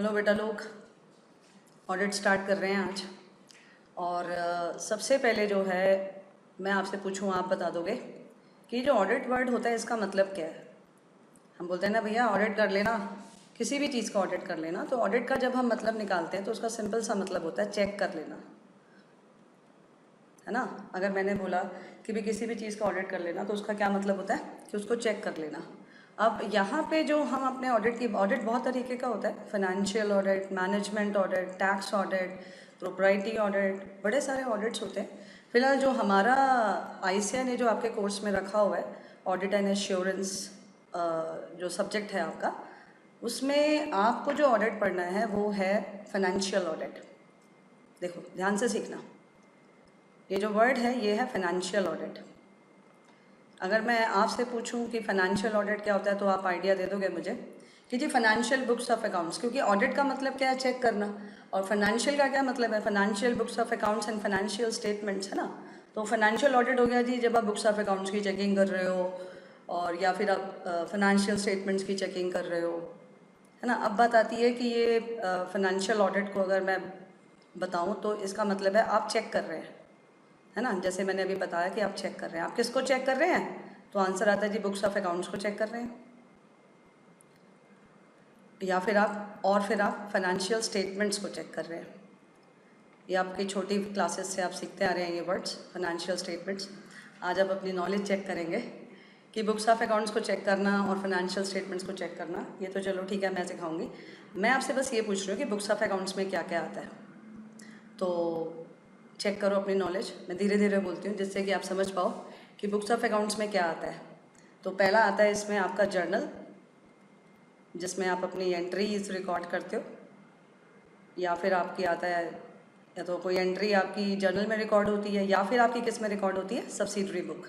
Hello बेटा लोग, audit start कर रहे हैं आज। और सबसे पहले जो है मैं आपसे पूछूं, आप बता दोगे कि जो ऑडिट वर्ड होता है इसका मतलब क्या है। हम बोलते हैं ना भैया ऑडिट कर लेना, किसी भी चीज़ का ऑडिट कर लेना। तो ऑडिट का जब हम मतलब निकालते हैं तो उसका सिंपल सा मतलब होता है चेक कर लेना, है ना। अगर मैंने बोला कि भी किसी भी चीज़ का ऑडिट कर लेना तो उसका क्या मतलब होता है कि उसको चेक कर लेना। अब यहाँ पे जो हम अपने ऑडिट बहुत तरीके का होता है, financial audit, management audit, tax audit, propriety audit, बड़े सारे ऑडिट्स होते हैं। फिलहाल जो हमारा आईसीआई ने जो आपके कोर्स में रखा हुआ है ऑडिट एंड एश्योरेंस, जो सब्जेक्ट है आपका, उसमें आपको जो ऑडिट पढ़ना है वो है फाइनेंशियल ऑडिट। देखो ध्यान से सीखना, ये जो वर्ड है ये है फाइनेंशियल ऑडिट। अगर मैं आपसे पूछूं कि फाइनेंशियल ऑडिट क्या होता है तो आप आइडिया दे दोगे मुझे कि जी फाइनेंशियल बुक्स ऑफ अकाउंट्स, क्योंकि ऑडिट का मतलब क्या है चेक करना, और फाइनेंशियल का क्या मतलब है financial books of accounts and financial statements, है ना। तो फाइनेंशियल ऑडिट हो गया जी जब आप बुक्स ऑफ अकाउंट्स की चेकिंग कर रहे हो, और या फिर आप फाइनेंशियल स्टेटमेंट्स की चेकिंग कर रहे हो, है ना। अब बात आती है कि ये फाइनेंशियल ऑडिट को अगर मैं बताऊं तो इसका मतलब है आप चेक कर रहे हैं, है ना। जैसे मैंने अभी बताया कि आप चेक कर रहे हैं, आप किसको चेक कर रहे हैं, तो आंसर आता है जी बुक्स ऑफ अकाउंट्स को चेक कर रहे हैं, या फिर आप फाइनेंशियल स्टेटमेंट्स को चेक कर रहे हैं। ये आपकी छोटी क्लासेस से आप सीखते आ रहे हैं ये वर्ड्स, फाइनेंशियल स्टेटमेंट्स। आज आप अपनी नॉलेज चेक करेंगे कि बुक्स ऑफ अकाउंट्स को चेक करना और फाइनेंशियल स्टेटमेंट्स को चेक करना, ये तो चलो ठीक है मैं सिखाऊंगी। मैं आपसे बस ये पूछ रही हूँ कि बुक्स ऑफ अकाउंट्स में क्या क्या आता है। तो चेक करो अपनी नॉलेज, मैं धीरे धीरे बोलती हूँ जिससे कि आप समझ पाओ कि बुक्स ऑफ अकाउंट्स में क्या आता है। तो पहला आता है इसमें आपका जर्नल, जिसमें आप अपनी एंट्रीज रिकॉर्ड करते हो, या फिर आपकी आता है या तो कोई एंट्री आपकी जर्नल में रिकॉर्ड होती है या फिर आपकी किस में रिकॉर्ड होती है, सब्सिडरी बुक।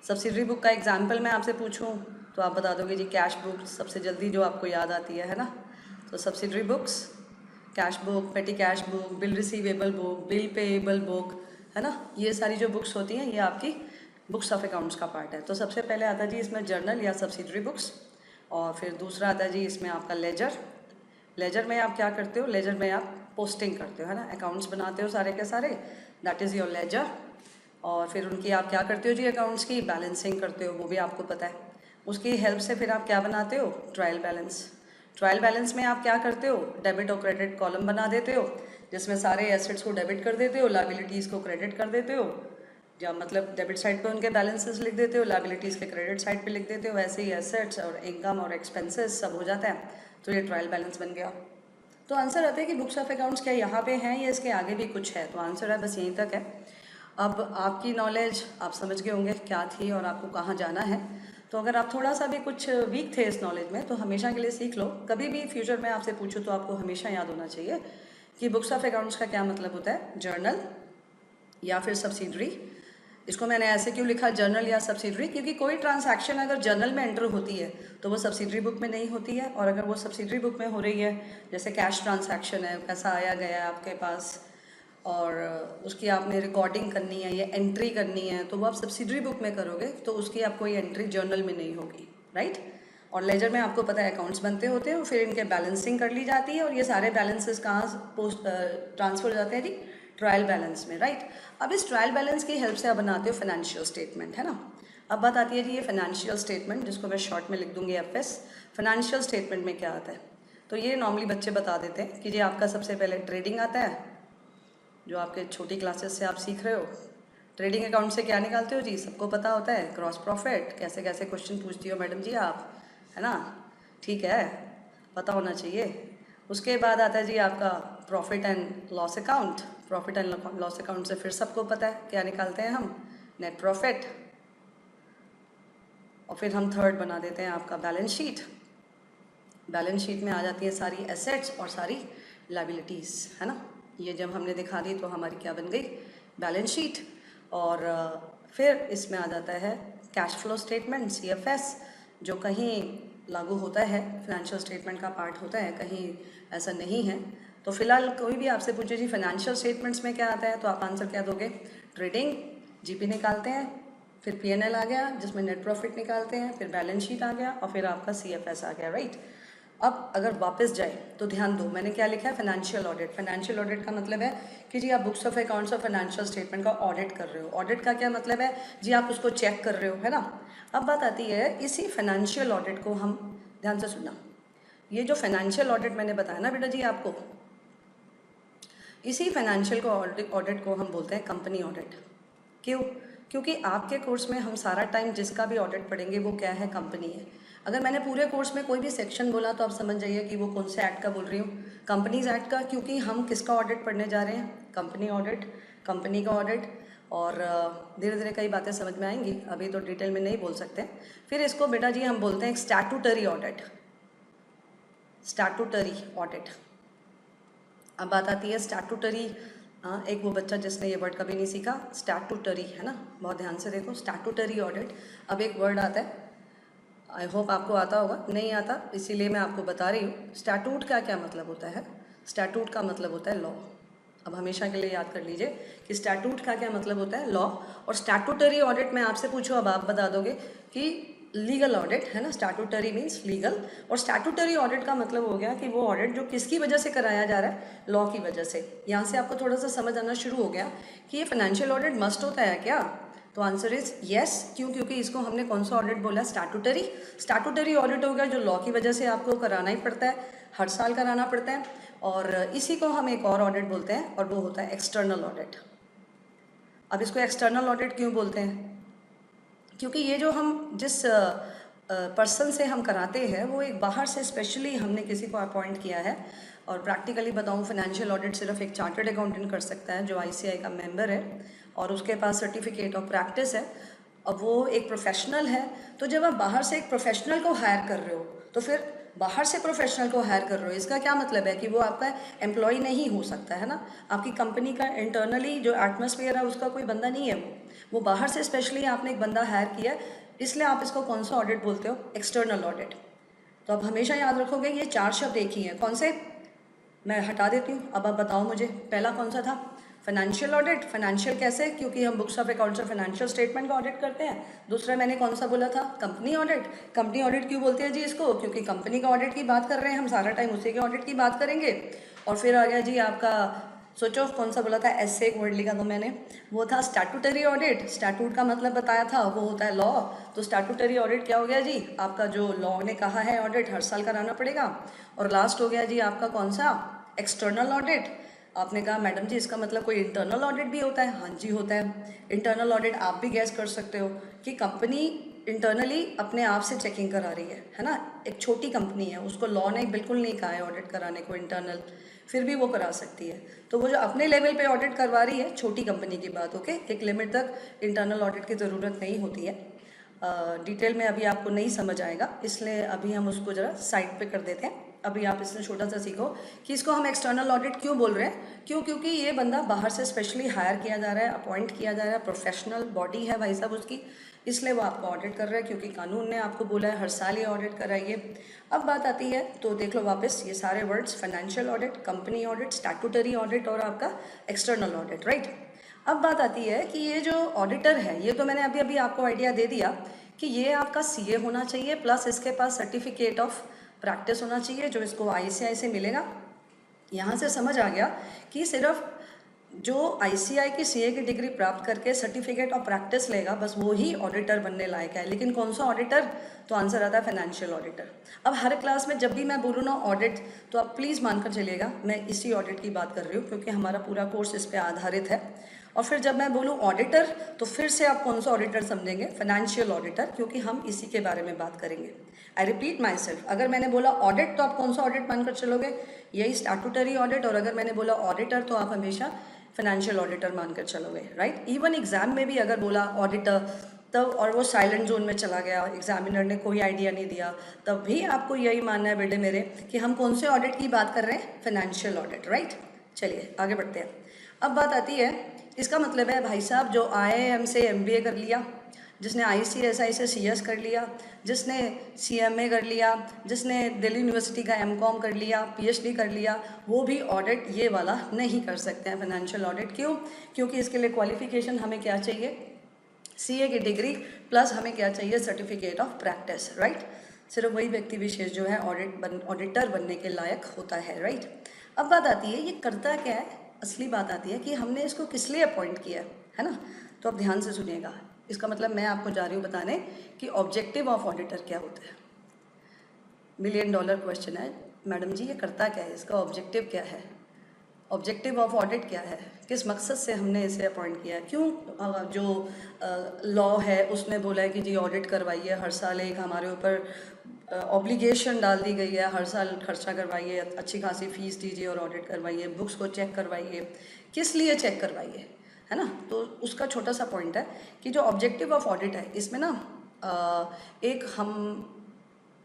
सब्सिडरी बुक का एग्जाम्पल मैं आपसे पूछूं तो आप बता दोगे जी कैश बुक, सबसे जल्दी जो आपको याद आती है ना। तो सब्सिडरी बुक्स, कैश बुक, पेटी cash book, bill receivable book, bill payable book, है ना। ये सारी जो बुक्स होती हैं ये आपकी बुक्स ऑफ अकाउंट्स का पार्ट है। तो सबसे पहले आता है जी इसमें जर्नल या सब्सिडरी बुक्स, और फिर दूसरा आता है जी इसमें आपका लेजर। लेजर में आप क्या करते हो, लेजर में आप पोस्टिंग करते हो, है ना, अकाउंट्स बनाते हो सारे के सारे, दैट इज़ योर लेजर। और फिर उनकी आप क्या करते हो जी अकाउंट्स की बैलेंसिंग करते हो, वो भी आपको पता है। उसकी हेल्प से फिर आप क्या बनाते हो, ट्रायल बैलेंस। ट्रायल बैलेंस में आप क्या करते हो, डेबिट और क्रेडिट कॉलम बना देते हो, जिसमें सारे एसेट्स को डेबिट कर देते हो, लाइबिलिटीज़ को क्रेडिट कर देते हो। जब मतलब डेबिट साइड पे उनके बैलेंसेस लिख देते हो, लाइबिलिटीज़ के क्रेडिट साइड पे लिख देते हो, वैसे ही एसेट्स और इनकम और एक्सपेंसेस सब हो जाता है। तो ये ट्रायल बैलेंस बन गया। तो आंसर आता है कि बुक्स ऑफ अकाउंट्स क्या यहाँ पे हैं या इसके आगे भी कुछ है, तो आंसर है बस यहीं तक है। अब आपकी नॉलेज आप समझ गए होंगे क्या थी और आपको कहाँ जाना है। तो अगर आप थोड़ा सा भी कुछ वीक थे इस नॉलेज में तो हमेशा के लिए सीख लो, कभी भी फ्यूचर में आपसे पूछो तो आपको हमेशा याद होना चाहिए कि बुक्स ऑफ अकाउंट्स का क्या मतलब होता है, जर्नल या फिर सब्सिडरी। इसको मैंने ऐसे क्यों लिखा जर्नल या सब्सिडरी, क्योंकि कोई ट्रांसैक्शन अगर जर्नल में एंटर होती है तो वो सब्सिडरी बुक में नहीं होती है, और अगर वो सब्सिडरी बुक में हो रही है, जैसे कैश ट्रांसैक्शन है, पैसा आया गया है आपके पास और उसकी आपने रिकॉर्डिंग करनी है या एंट्री करनी है, तो वो आप सब्सिडरी बुक में करोगे, तो उसकी आपको कोई एंट्री जर्नल में नहीं होगी, राइट। और लेजर में आपको पता है अकाउंट्स बनते होते हैं, फिर इनके बैलेंसिंग कर ली जाती है, और ये सारे बैलेंसेस कहाँ पोस्ट ट्रांसफर हो जाते हैं जी, ट्रायल बैलेंस में, राइट। अब इस ट्रायल बैलेंस की हेल्प से आप बनाते हो फाइनेंशियल स्टेटमेंट, है ना। अब बात आती है जी ये फाइनेंशियल स्टेटमेंट, जिसको मैं शॉर्ट में लिख दूंगी एफएस। फाइनेंशियल स्टेटमेंट में क्या आता है, तो ये नॉर्मली बच्चे बता देते हैं कि जी आपका सबसे पहले ट्रेडिंग आता है, जो आपके छोटी क्लासेस से आप सीख रहे हो। ट्रेडिंग अकाउंट से क्या निकालते हो जी, सबको पता होता है, क्रॉस प्रॉफिट। कैसे कैसे क्वेश्चन पूछती हो मैडम जी आप, है ना, ठीक है, पता होना चाहिए। उसके बाद आता है जी आपका profit and loss account. Profit and loss account से फिर सबको पता है क्या निकालते हैं हम, नेट प्रॉफिट। और फिर हम थर्ड बना देते हैं आपका बैलेंस शीट। बैलेंस शीट में आ जाती है सारी एसेट्स और सारी लाइबिलिटीज़, है ना। ये जब हमने दिखा दी तो हमारी क्या बन गई, बैलेंस शीट। और फिर इसमें आ जाता है कैश फ्लो स्टेटमेंट, सीएफएस, जो कहीं लागू होता है, फाइनेंशियल स्टेटमेंट का पार्ट होता है, कहीं ऐसा नहीं है। तो फिलहाल कोई भी आपसे पूछे जी फाइनेंशियल स्टेटमेंट्स में क्या आता है, तो आप आंसर क्या दोगे, ट्रेडिंग, जीपी निकालते हैं, फिर पीएनएल आ गया जिसमें नेट प्रॉफिट निकालते हैं, फिर बैलेंस शीट आ गया, और फिर आपका सीएफएस आ गया, राइट। अब अगर वापस जाए तो ध्यान दो, मैंने क्या लिखा है, फाइनेंशियल ऑडिट। फाइनेंशियल ऑडिट का मतलब है कि जी आप बुक्स ऑफ अकाउंट्स और फाइनेंशियल स्टेटमेंट का ऑडिट कर रहे हो। ऑडिट का क्या मतलब है, जी आप उसको चेक कर रहे हो, है ना। अब बात आती है इसी फाइनेंशियल ऑडिट को हम, ध्यान से सुनना, ये जो फाइनेंशियल ऑडिट मैंने बताया ना बेटा जी आपको, इसी फाइनेंशियल को ऑडिट को हम बोलते हैं कंपनी ऑडिट। क्यों? क्योंकि आपके कोर्स में हम सारा टाइम जिसका भी ऑडिट पढ़ेंगे वो क्या है, कंपनी है। अगर मैंने पूरे कोर्स में कोई भी सेक्शन बोला तो आप समझ जाइए कि वो कौन से एक्ट का बोल रही हूँ, कंपनीज एक्ट का, क्योंकि हम किसका ऑडिट पढ़ने जा रहे हैं, कंपनी ऑडिट, कंपनी का ऑडिट। और धीरे धीरे कई बातें समझ में आएंगी, अभी तो डिटेल में नहीं बोल सकते। फिर इसको बेटा जी हम बोलते हैं स्टैट्यूटरी ऑडिट, स्टैट्यूटरी ऑडिट। अब बात आती है स्टैट्यूटरी, एक वो बच्चा जिसने ये वर्ड कभी नहीं सीखा, स्टैट्यूटरी, है ना, बहुत ध्यान से देखो, स्टैट्यूटरी ऑडिट। अब एक वर्ड आता है, आई होप आपको आता होगा, नहीं आता इसीलिए मैं आपको बता रही हूँ। स्टैट्यूट का क्या मतलब होता है, स्टैट्यूट का मतलब होता है लॉ। अब हमेशा के लिए याद कर लीजिए कि स्टैट्यूट का क्या मतलब होता है, लॉ। और स्टैट्यूटरी ऑडिट में आपसे पूछो, अब आप बता दोगे कि लीगल ऑडिट, है ना, स्टैट्यूटरी मीन्स लीगल। और स्टैट्यूटरी ऑडिट का मतलब हो गया कि वो ऑडिट जो किसकी वजह से कराया जा रहा है, लॉ की वजह से। यहाँ से आपको थोड़ा सा समझ आना शुरू हो गया कि ये फाइनेंशियल ऑडिट मस्ट होता है क्या। तो आंसर इज यस। क्यों? क्योंकि इसको हमने कौन सा ऑडिट बोला, स्टैट्यूटरी। स्टैट्यूटरी ऑडिट हो गया जो लॉ की वजह से आपको कराना ही पड़ता है, हर साल कराना पड़ता है। और इसी को हम एक और ऑडिट बोलते हैं और वो होता है एक्सटर्नल ऑडिट। अब इसको एक्सटर्नल ऑडिट क्यों बोलते हैं, क्योंकि ये जो हम जिस पर्सन से हम कराते हैं वो एक बाहर से स्पेशली हमने किसी को अपॉइंट किया है। और प्रैक्टिकली बताऊँ, फाइनेंशियल ऑडिट सिर्फ एक चार्टर्ड अकाउंटेंट कर सकता है जो आईसीआई का मेंबर है और उसके पास सर्टिफिकेट ऑफ प्रैक्टिस है। अब वो एक प्रोफेशनल है, तो जब आप बाहर से एक प्रोफेशनल को हायर कर रहे हो तो फिर बाहर से प्रोफेशनल को हायर कर रहे हो, इसका क्या मतलब है कि वो आपका एम्प्लॉय नहीं हो सकता, है ना। आपकी कंपनी का इंटरनली जो एटमॉस्फेयर है उसका कोई बंदा नहीं है, वो बाहर से स्पेशली आपने एक बंदा हायर किया है, इसलिए आप इसको कौन सा ऑडिट बोलते हो, एक्सटर्नल ऑडिट। तो आप हमेशा याद रखोगे ये चार शब्द एक ही हैं। कौन से, मैं हटा देती हूँ, अब आप बताओ मुझे, पहला कौन सा था, फाइनेंशियल ऑडिट। फाइनेंशियल कैसे, क्योंकि हम बुक्स ऑफ अकाउंट्स और फाइनेंशियल स्टेटमेंट का ऑडिट करते हैं। दूसरा मैंने कौन सा बोला था, कंपनी ऑडिट। कंपनी ऑडिट क्यों बोलते हैं जी इसको, क्योंकि कंपनी का ऑडिट की बात कर रहे हैं हम, सारा टाइम उसी के ऑडिट की बात करेंगे। और फिर आ गया जी आपका, सोचो कौन सा बोला था, ऐसे एक वर्ड लिखा था मैंने, वो था स्टैट्यूटरी ऑडिट। स्टैट्यूट का मतलब बताया था, वो होता है लॉ। तो स्टैट्यूटरी ऑडिट क्या हो गया जी, आपका जो लॉ ने कहा है ऑडिट हर साल कराना पड़ेगा। और लास्ट हो गया जी आपका कौन सा, एक्सटर्नल ऑडिट। आपने कहा मैडम जी इसका मतलब कोई इंटरनल ऑडिट भी होता है, हाँ जी होता है। इंटरनल ऑडिट आप भी गैस कर सकते हो कि कंपनी इंटरनली अपने आप से चेकिंग करा रही है ना। एक छोटी कंपनी है, उसको लॉ ने बिल्कुल नहीं कहा है ऑडिट कराने को इंटरनल, फिर भी वो करा सकती है। तो वो जो अपने लेवल पे ऑडिट करवा रही है, छोटी कंपनी की बात, ओके, एक लिमिट तक इंटरनल ऑडिट की ज़रूरत नहीं होती है। डिटेल में अभी आपको नहीं समझ आएगा, इसलिए अभी हम उसको ज़रा साइड पे कर देते हैं। अभी आप इसमें छोटा सा सीखो कि इसको हम एक्सटर्नल ऑडिट क्यों बोल रहे हैं। क्यों? क्योंकि ये बंदा बाहर से स्पेशली हायर किया जा रहा है, अपॉइंट किया जा रहा है, प्रोफेशनल बॉडी है भाई साहब उसकी, इसलिए वो आपको ऑडिट कर रहा है, क्योंकि कानून ने आपको बोला है हर साल ये ऑडिट कराइए। अब बात आती है, तो देख लो वापस ये सारे words, financial audit, company audit, statutory audit और आपका एक्सटर्नल ऑडिट, राइट। अब बात आती है कि ये जो ऑडिटर है, ये तो मैंने अभी अभी आपको आइडिया दे दिया कि ये आपका सीए होना चाहिए, प्लस इसके पास सर्टिफिकेट ऑफ प्रैक्टिस होना चाहिए जो इसको आईसीआई से मिलेगा। यहाँ से समझ आ गया कि सिर्फ जो आईसीआई की सीए की डिग्री प्राप्त करके सर्टिफिकेट ऑफ प्रैक्टिस लेगा बस वो ही ऑडिटर बनने लायक है। लेकिन कौन सा ऑडिटर, तो आंसर आता है फाइनेंशियल ऑडिटर। अब हर क्लास में जब भी मैं बोलूँ ना ऑडिट, तो आप प्लीज़ मानकर चलिएगा मैं इसी ऑडिट की बात कर रही हूँ, क्योंकि हमारा पूरा कोर्स इस पर आधारित है। और फिर जब मैं बोलूँ ऑडिटर, तो फिर से आप कौन सा ऑडिटर समझेंगे, फाइनेंशियल ऑडिटर, क्योंकि हम इसी के बारे में बात करेंगे। आई रिपीट माई सेल्फ, अगर मैंने बोला ऑडिट तो आप कौन सा ऑडिट मानकर चलोगे, यही स्टैट्यूटरी ऑडिट। और अगर मैंने बोला ऑडिटर तो आप हमेशा फाइनेंशियल ऑडिटर मानकर चलोगे, राइट। इवन एग्जाम में भी अगर बोला ऑडिटर तब, और वो साइलेंट जोन में चला गया, एग्जामिनर ने कोई आइडिया नहीं दिया, तब भी आपको यही मानना है बेटे मेरे कि हम कौन से ऑडिट की बात कर रहे हैं, फाइनेंशियल ऑडिट, राइट। चलिए आगे बढ़ते हैं। अब बात आती है, इसका मतलब है भाई साहब जो आईआईएम से एमबीए कर लिया, जिसने आईसीएसआई से सीएस कर लिया, जिसने सीएमए कर लिया, जिसने दिल्ली यूनिवर्सिटी का एमकॉम कर लिया, पीएचडी कर लिया, वो भी ऑडिट ये वाला नहीं कर सकते हैं, फाइनेंशियल ऑडिट। क्यों? क्योंकि इसके लिए क्वालिफिकेशन हमें क्या चाहिए, सीए की डिग्री, प्लस हमें क्या चाहिए, सर्टिफिकेट ऑफ प्रैक्टिस, राइट। सिर्फ वही व्यक्ति विशेष जो है ऑडिटर बनने के लायक होता है, राइट। अब बात आती है ये करता क्या है, असली बात आती है कि हमने इसको किस लिए अपॉइंट किया है ना। तो आप ध्यान से सुनिएगा, इसका मतलब मैं आपको जा रही हूँ बताने कि ऑब्जेक्टिव ऑफ ऑडिटर क्या होता है। $1,000,000 क्वेश्चन है, मैडम जी ये करता क्या है, इसका ऑब्जेक्टिव क्या है, ऑब्जेक्टिव ऑफ ऑडिट क्या है, किस मकसद से हमने इसे अपॉइंट किया है, क्यों जो लॉ है उसने बोला है कि जी ऑडिट करवाइए, हर साल एक हमारे ऊपर ऑब्लिगेशन डाल दी गई है, हर साल खर्चा करवाइए, अच्छी खासी फीस दीजिए और ऑडिट करवाइए, बुक्स को चेक करवाइए। किस लिए चेक करवाइए, है ना। तो उसका छोटा सा पॉइंट है कि जो ऑब्जेक्टिव ऑफ ऑडिट है इसमें ना एक हम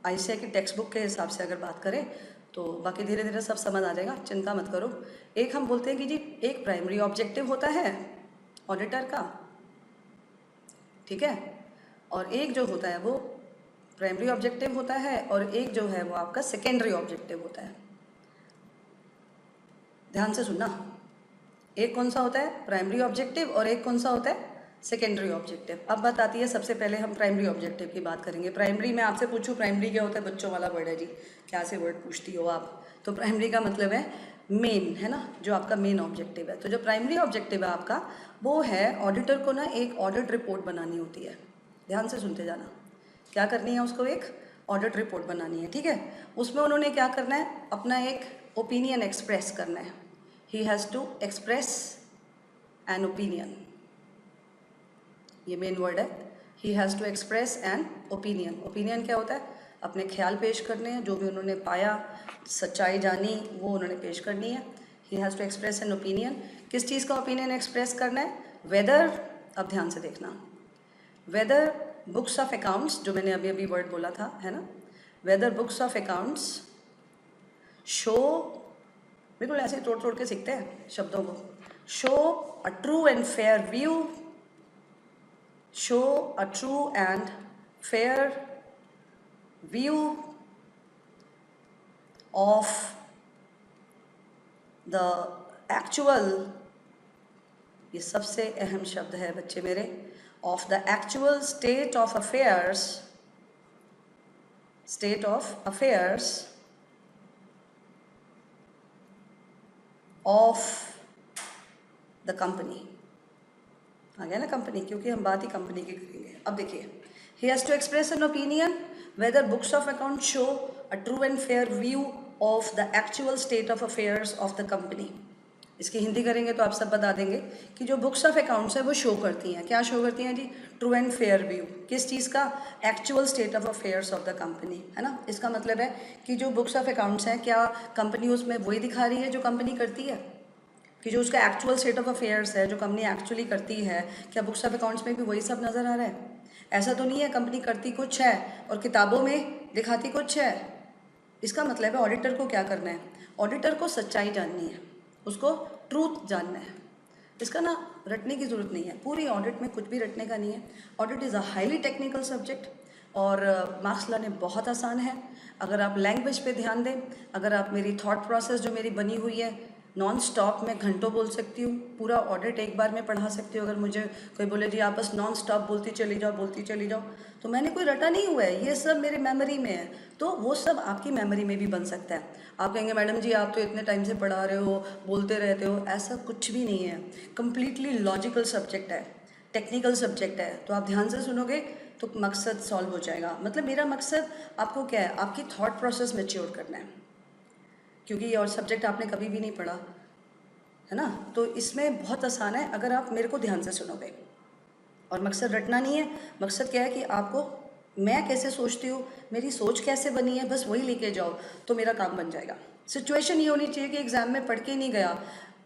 ICAI की टेक्स्ट बुक के हिसाब से अगर बात करें तो बाकी धीरे धीरे सब समझ आ जाएगा, चिंता मत करो। एक हम बोलते हैं कि जी एक प्राइमरी ऑब्जेक्टिव होता है ऑडिटर का, ठीक है, और एक जो होता है वो प्राइमरी ऑब्जेक्टिव होता है और एक जो है वो आपका सेकेंडरी ऑब्जेक्टिव होता है। ध्यान से सुनना, एक कौन सा होता है प्राइमरी ऑब्जेक्टिव और एक कौन सा होता है सेकेंडरी ऑब्जेक्टिव। अब बात आती है, सबसे पहले हम प्राइमरी ऑब्जेक्टिव की बात करेंगे। प्राइमरी में आपसे पूछूं प्राइमरी क्या होता है, बच्चों वाला वर्ड है जी, क्या से वर्ड पूछती हो आप। तो प्राइमरी का मतलब है मेन, है ना, जो आपका मेन ऑब्जेक्टिव है। तो जो प्राइमरी ऑब्जेक्टिव है आपका वो है ऑडिटर को ना एक ऑडिट रिपोर्ट बनानी होती है। ध्यान से सुनते जाना, क्या करनी है उसको, एक ऑडिट रिपोर्ट बनानी है, ठीक है। उसमें उन्होंने क्या करना है, अपना एक ओपिनियन एक्सप्रेस करना है। He has to express an opinion, ये मेन वर्ड है, he has to express an opinion. Opinion क्या होता है, अपने ख्याल पेश करने हैं, जो भी उन्होंने पाया, सच्चाई जानी, वो उन्होंने पेश करनी है। He has to express an opinion. किस चीज़ का ओपिनियन एक्सप्रेस करना है, वेदर, अब ध्यान से देखना, वेदर बुक्स ऑफ अकाउंट्स, जो मैंने अभी अभी वर्ड बोला था, है ना, whether books of accounts show, बिल्कुल ऐसे तोड़ तोड़ के सीखते हैं शब्दों को, show a true and fair view, show a true and fair view of the actual, ये सबसे अहम शब्द है बच्चे मेरे, of the actual state of affairs of the company। आ गया ना कंपनी, क्योंकि हम बात ही कंपनी की करेंगे। अब देखिए, he has to express an opinion whether books of account show a true and fair view of the actual state of affairs of the company. इसकी हिंदी करेंगे तो आप सब बता देंगे कि जो बुक्स ऑफ अकाउंट्स है वो शो करती हैं, क्या शो करती हैं जी, ट्रू एंड फेयर व्यू, किस चीज़ का, actual state of affairs of the company, है ना। इसका मतलब है कि जो बुक्स ऑफ अकाउंट्स हैं, क्या कंपनी उसमें वही दिखा रही है जो कंपनी करती है, कि जो उसका एक्चुअल स्टेट ऑफ अफेयर्स है, जो कंपनी एक्चुअली करती है, क्या बुक्स ऑफ अकाउंट्स में भी वही सब नज़र आ रहा है। ऐसा तो नहीं है कंपनी करती कुछ है और किताबों में दिखाती कुछ है। इसका मतलब है ऑडिटर को क्या करना है, ऑडिटर को सच्चाई जाननी है, उसको ट्रूथ जानना है। इसका ना रटने की ज़रूरत नहीं है, पूरी ऑडिट में कुछ भी रटने का नहीं है। Audit is a highly technical subject और मार्क्स लाने बहुत आसान है अगर आप लैंग्वेज पे ध्यान दें, अगर आप मेरी थॉट प्रोसेस जो मेरी बनी हुई है नॉन स्टॉप, मैं घंटों बोल सकती हूँ, पूरा ऑडिट एक बार में पढ़ा सकती हूँ। अगर मुझे कोई बोले जी आप बस नॉन स्टॉप बोलती चली जाओ, तो मैंने कोई रटा नहीं हुआ है, ये सब मेरे मेमोरी में है, तो वो सब आपकी मेमोरी में भी बन सकता है। आप कहेंगे मैडम जी आप तो इतने टाइम से पढ़ा रहे हो, बोलते रहते हो, ऐसा कुछ भी नहीं है। कम्प्लीटली लॉजिकल सब्जेक्ट है, टेक्निकल सब्जेक्ट है, तो आप ध्यान से सुनोगे तो मकसद सॉल्व हो जाएगा। मतलब मेरा मकसद आपको क्या है, आपकी थॉट प्रोसेस मैच्योर करना है, क्योंकि ये और सब्जेक्ट आपने कभी भी नहीं पढ़ा है ना। तो इसमें बहुत आसान है अगर आप मेरे को ध्यान से सुनोगे। और मकसद रटना नहीं है, मकसद क्या है कि आपको मैं कैसे सोचती हूँ, मेरी सोच कैसे बनी है, बस वही लेके जाओ तो मेरा काम बन जाएगा। सिचुएशन ये होनी चाहिए कि एग्ज़ाम में पढ़ के नहीं गया,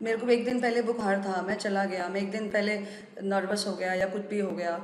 मेरे को एक दिन पहले बुखार था, मैं चला गया, मैं एक दिन पहले नर्वस हो गया या कुछ भी हो गया।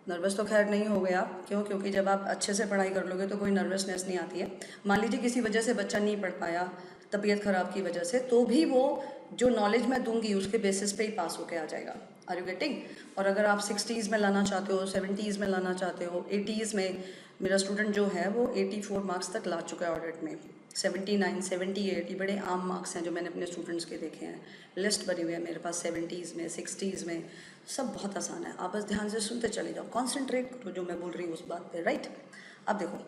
नर्वस तो खैर नहीं हो गया, क्यों, क्योंकि जब आप अच्छे से पढ़ाई कर लोगे तो कोई नर्वसनेस नहीं आती है। मान लीजिए किसी वजह से बच्चा नहीं पढ़ पाया, तबीयत ख़राब की वजह से, तो भी वो जो नॉलेज मैं दूंगी उसके बेसिस पे ही पास होके आ जाएगा। Are you getting. और अगर आप 60s में लाना चाहते हो, 70s में लाना चाहते हो, 80s में, मेरा स्टूडेंट जो है वो 84 मार्क्स तक ला चुका है ऑडिट में, 79, 78, ये बड़े आम मार्क्स हैं जो मैंने अपने स्टूडेंट्स के देखे हैं। लिस्ट बनी हुई है मेरे पास 70s में, 60s में, सब बहुत आसान है। आप बस ध्यान से सुनते चले जाओ, कॉन्सेंट्रेट करो जो मैं बोल रही हूँ उस बात पे, राइट। अब देखो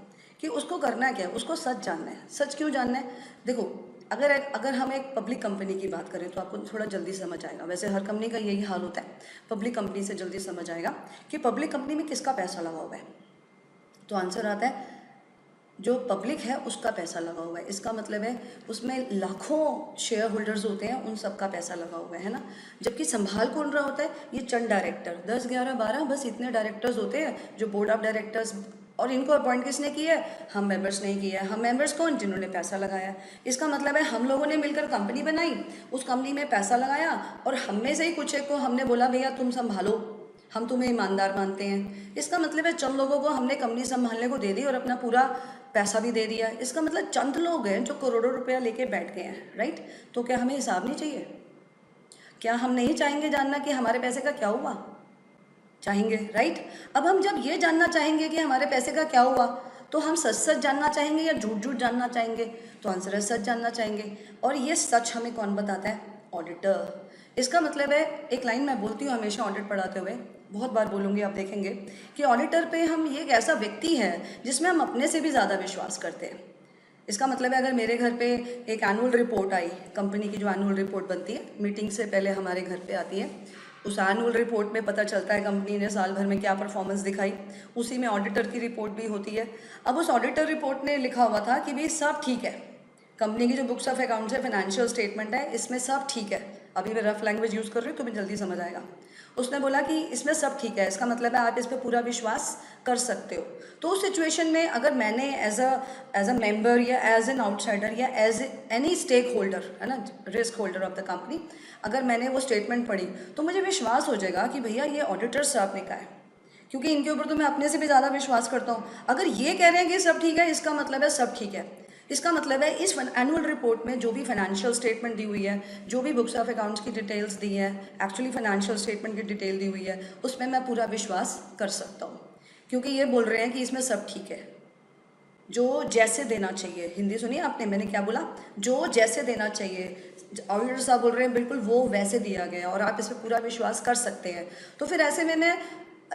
कि उसको करना क्या है, उसको सच जानना है। सच क्यों जानना है? देखो, अगर हम एक पब्लिक कंपनी की बात करें तो आपको थोड़ा जल्दी समझ आएगा। वैसे हर कंपनी का यही हाल होता है, पब्लिक कंपनी से जल्दी समझ आएगा कि पब्लिक कंपनी में किसका पैसा लगा हुआ है। तो आंसर आता है जो पब्लिक है उसका पैसा लगा हुआ है। इसका मतलब है उसमें लाखों शेयर होल्डर्स होते हैं, उन सबका पैसा लगा हुआ है ना। जबकि संभाल कौन रहा होता है? ये चंद डायरेक्टर, 10 11 12 बस इतने डायरेक्टर्स होते हैं जो बोर्ड ऑफ डायरेक्टर्स। और इनको अपॉइंट किसने किया है? हम मेंबर्स ने किया है। हम मेंबर्स कौन? जिन्होंने पैसा लगाया। इसका मतलब है हम लोगों ने मिलकर कंपनी बनाई, उस कंपनी में पैसा लगाया और हम में से ही कुछ एक को हमने बोला भैया तुम संभालो, हम तुम्हें ईमानदार मानते हैं। इसका मतलब है चंद लोगों को हमने कंपनी संभालने को दे दी और अपना पूरा पैसा भी दे दिया। इसका मतलब चंद लोग हैं जो करोड़ों रुपया लेके बैठ गए हैं, राइट। तो क्या हमें हिसाब नहीं चाहिए? क्या हम नहीं चाहेंगे जानना कि हमारे पैसे का क्या हुआ? चाहेंगे, राइट। अब हम जब ये जानना चाहेंगे कि हमारे पैसे का क्या हुआ, तो हम सच सच जानना चाहेंगे या झूठ झूठ जानना चाहेंगे? तो आंसर है सच जानना चाहेंगे। और ये सच हमें कौन बताता है? ऑडिटर। इसका मतलब है, एक लाइन मैं बोलती हूँ हमेशा ऑडिट पढ़ाते हुए, बहुत बार बोलूँगी, आप देखेंगे कि ऑडिटर पे हम ये एक ऐसा व्यक्ति है जिसमें हम अपने से भी ज़्यादा विश्वास करते हैं। इसका मतलब है अगर मेरे घर पे एक एनुअल रिपोर्ट आई, कंपनी की जो एनुअल रिपोर्ट बनती है मीटिंग से पहले हमारे घर पे आती है, उस एनुअल रिपोर्ट में पता चलता है कंपनी ने साल भर में क्या परफॉर्मेंस दिखाई। उसी में ऑडिटर की रिपोर्ट भी होती है। अब उस ऑडिटर रिपोर्ट ने लिखा हुआ था कि भाई सब ठीक है, कंपनी की जो बुक्स ऑफ अकाउंट्स है, फाइनेंशियल स्टेटमेंट है, इसमें सब ठीक है। अभी मैं रफ लैंग्वेज यूज़ कर रही हूँ तो मैं जल्दी समझ आएगा। उसने बोला कि इसमें सब ठीक है, इसका मतलब है आप इस पर पूरा विश्वास कर सकते हो। तो उस सिचुएशन में अगर मैंने एज अ मेंबर या एज एन आउटसाइडर या एज एनी स्टेक होल्डर, है ना, risk holder of the company, अगर मैंने वो स्टेटमेंट पढ़ी तो मुझे विश्वास हो जाएगा कि भैया ये ऑडिटर साहब ने कहा है, क्योंकि इनके ऊपर तो मैं अपने से भी ज़्यादा विश्वास करता हूँ। अगर ये कह रहे हैं कि सब ठीक है, इसका मतलब है सब ठीक है। इसका मतलब है इस एनुअल रिपोर्ट में जो भी फाइनेंशियल स्टेटमेंट दी हुई है, जो भी बुक्स ऑफ अकाउंट्स की डिटेल्स दी है, एक्चुअली फाइनेंशियल स्टेटमेंट की डिटेल दी हुई है, उसमें मैं पूरा विश्वास कर सकता हूँ, क्योंकि ये बोल रहे हैं कि इसमें सब ठीक है, जो जैसे देना चाहिए। हिंदी सुनिए आपने, मैंने क्या बोला? जो जैसे देना चाहिए, ऑडिटर साहब बोल रहे हैं बिल्कुल वो वैसे दिया गया और आप इस पर पूरा विश्वास कर सकते हैं। तो फिर ऐसे में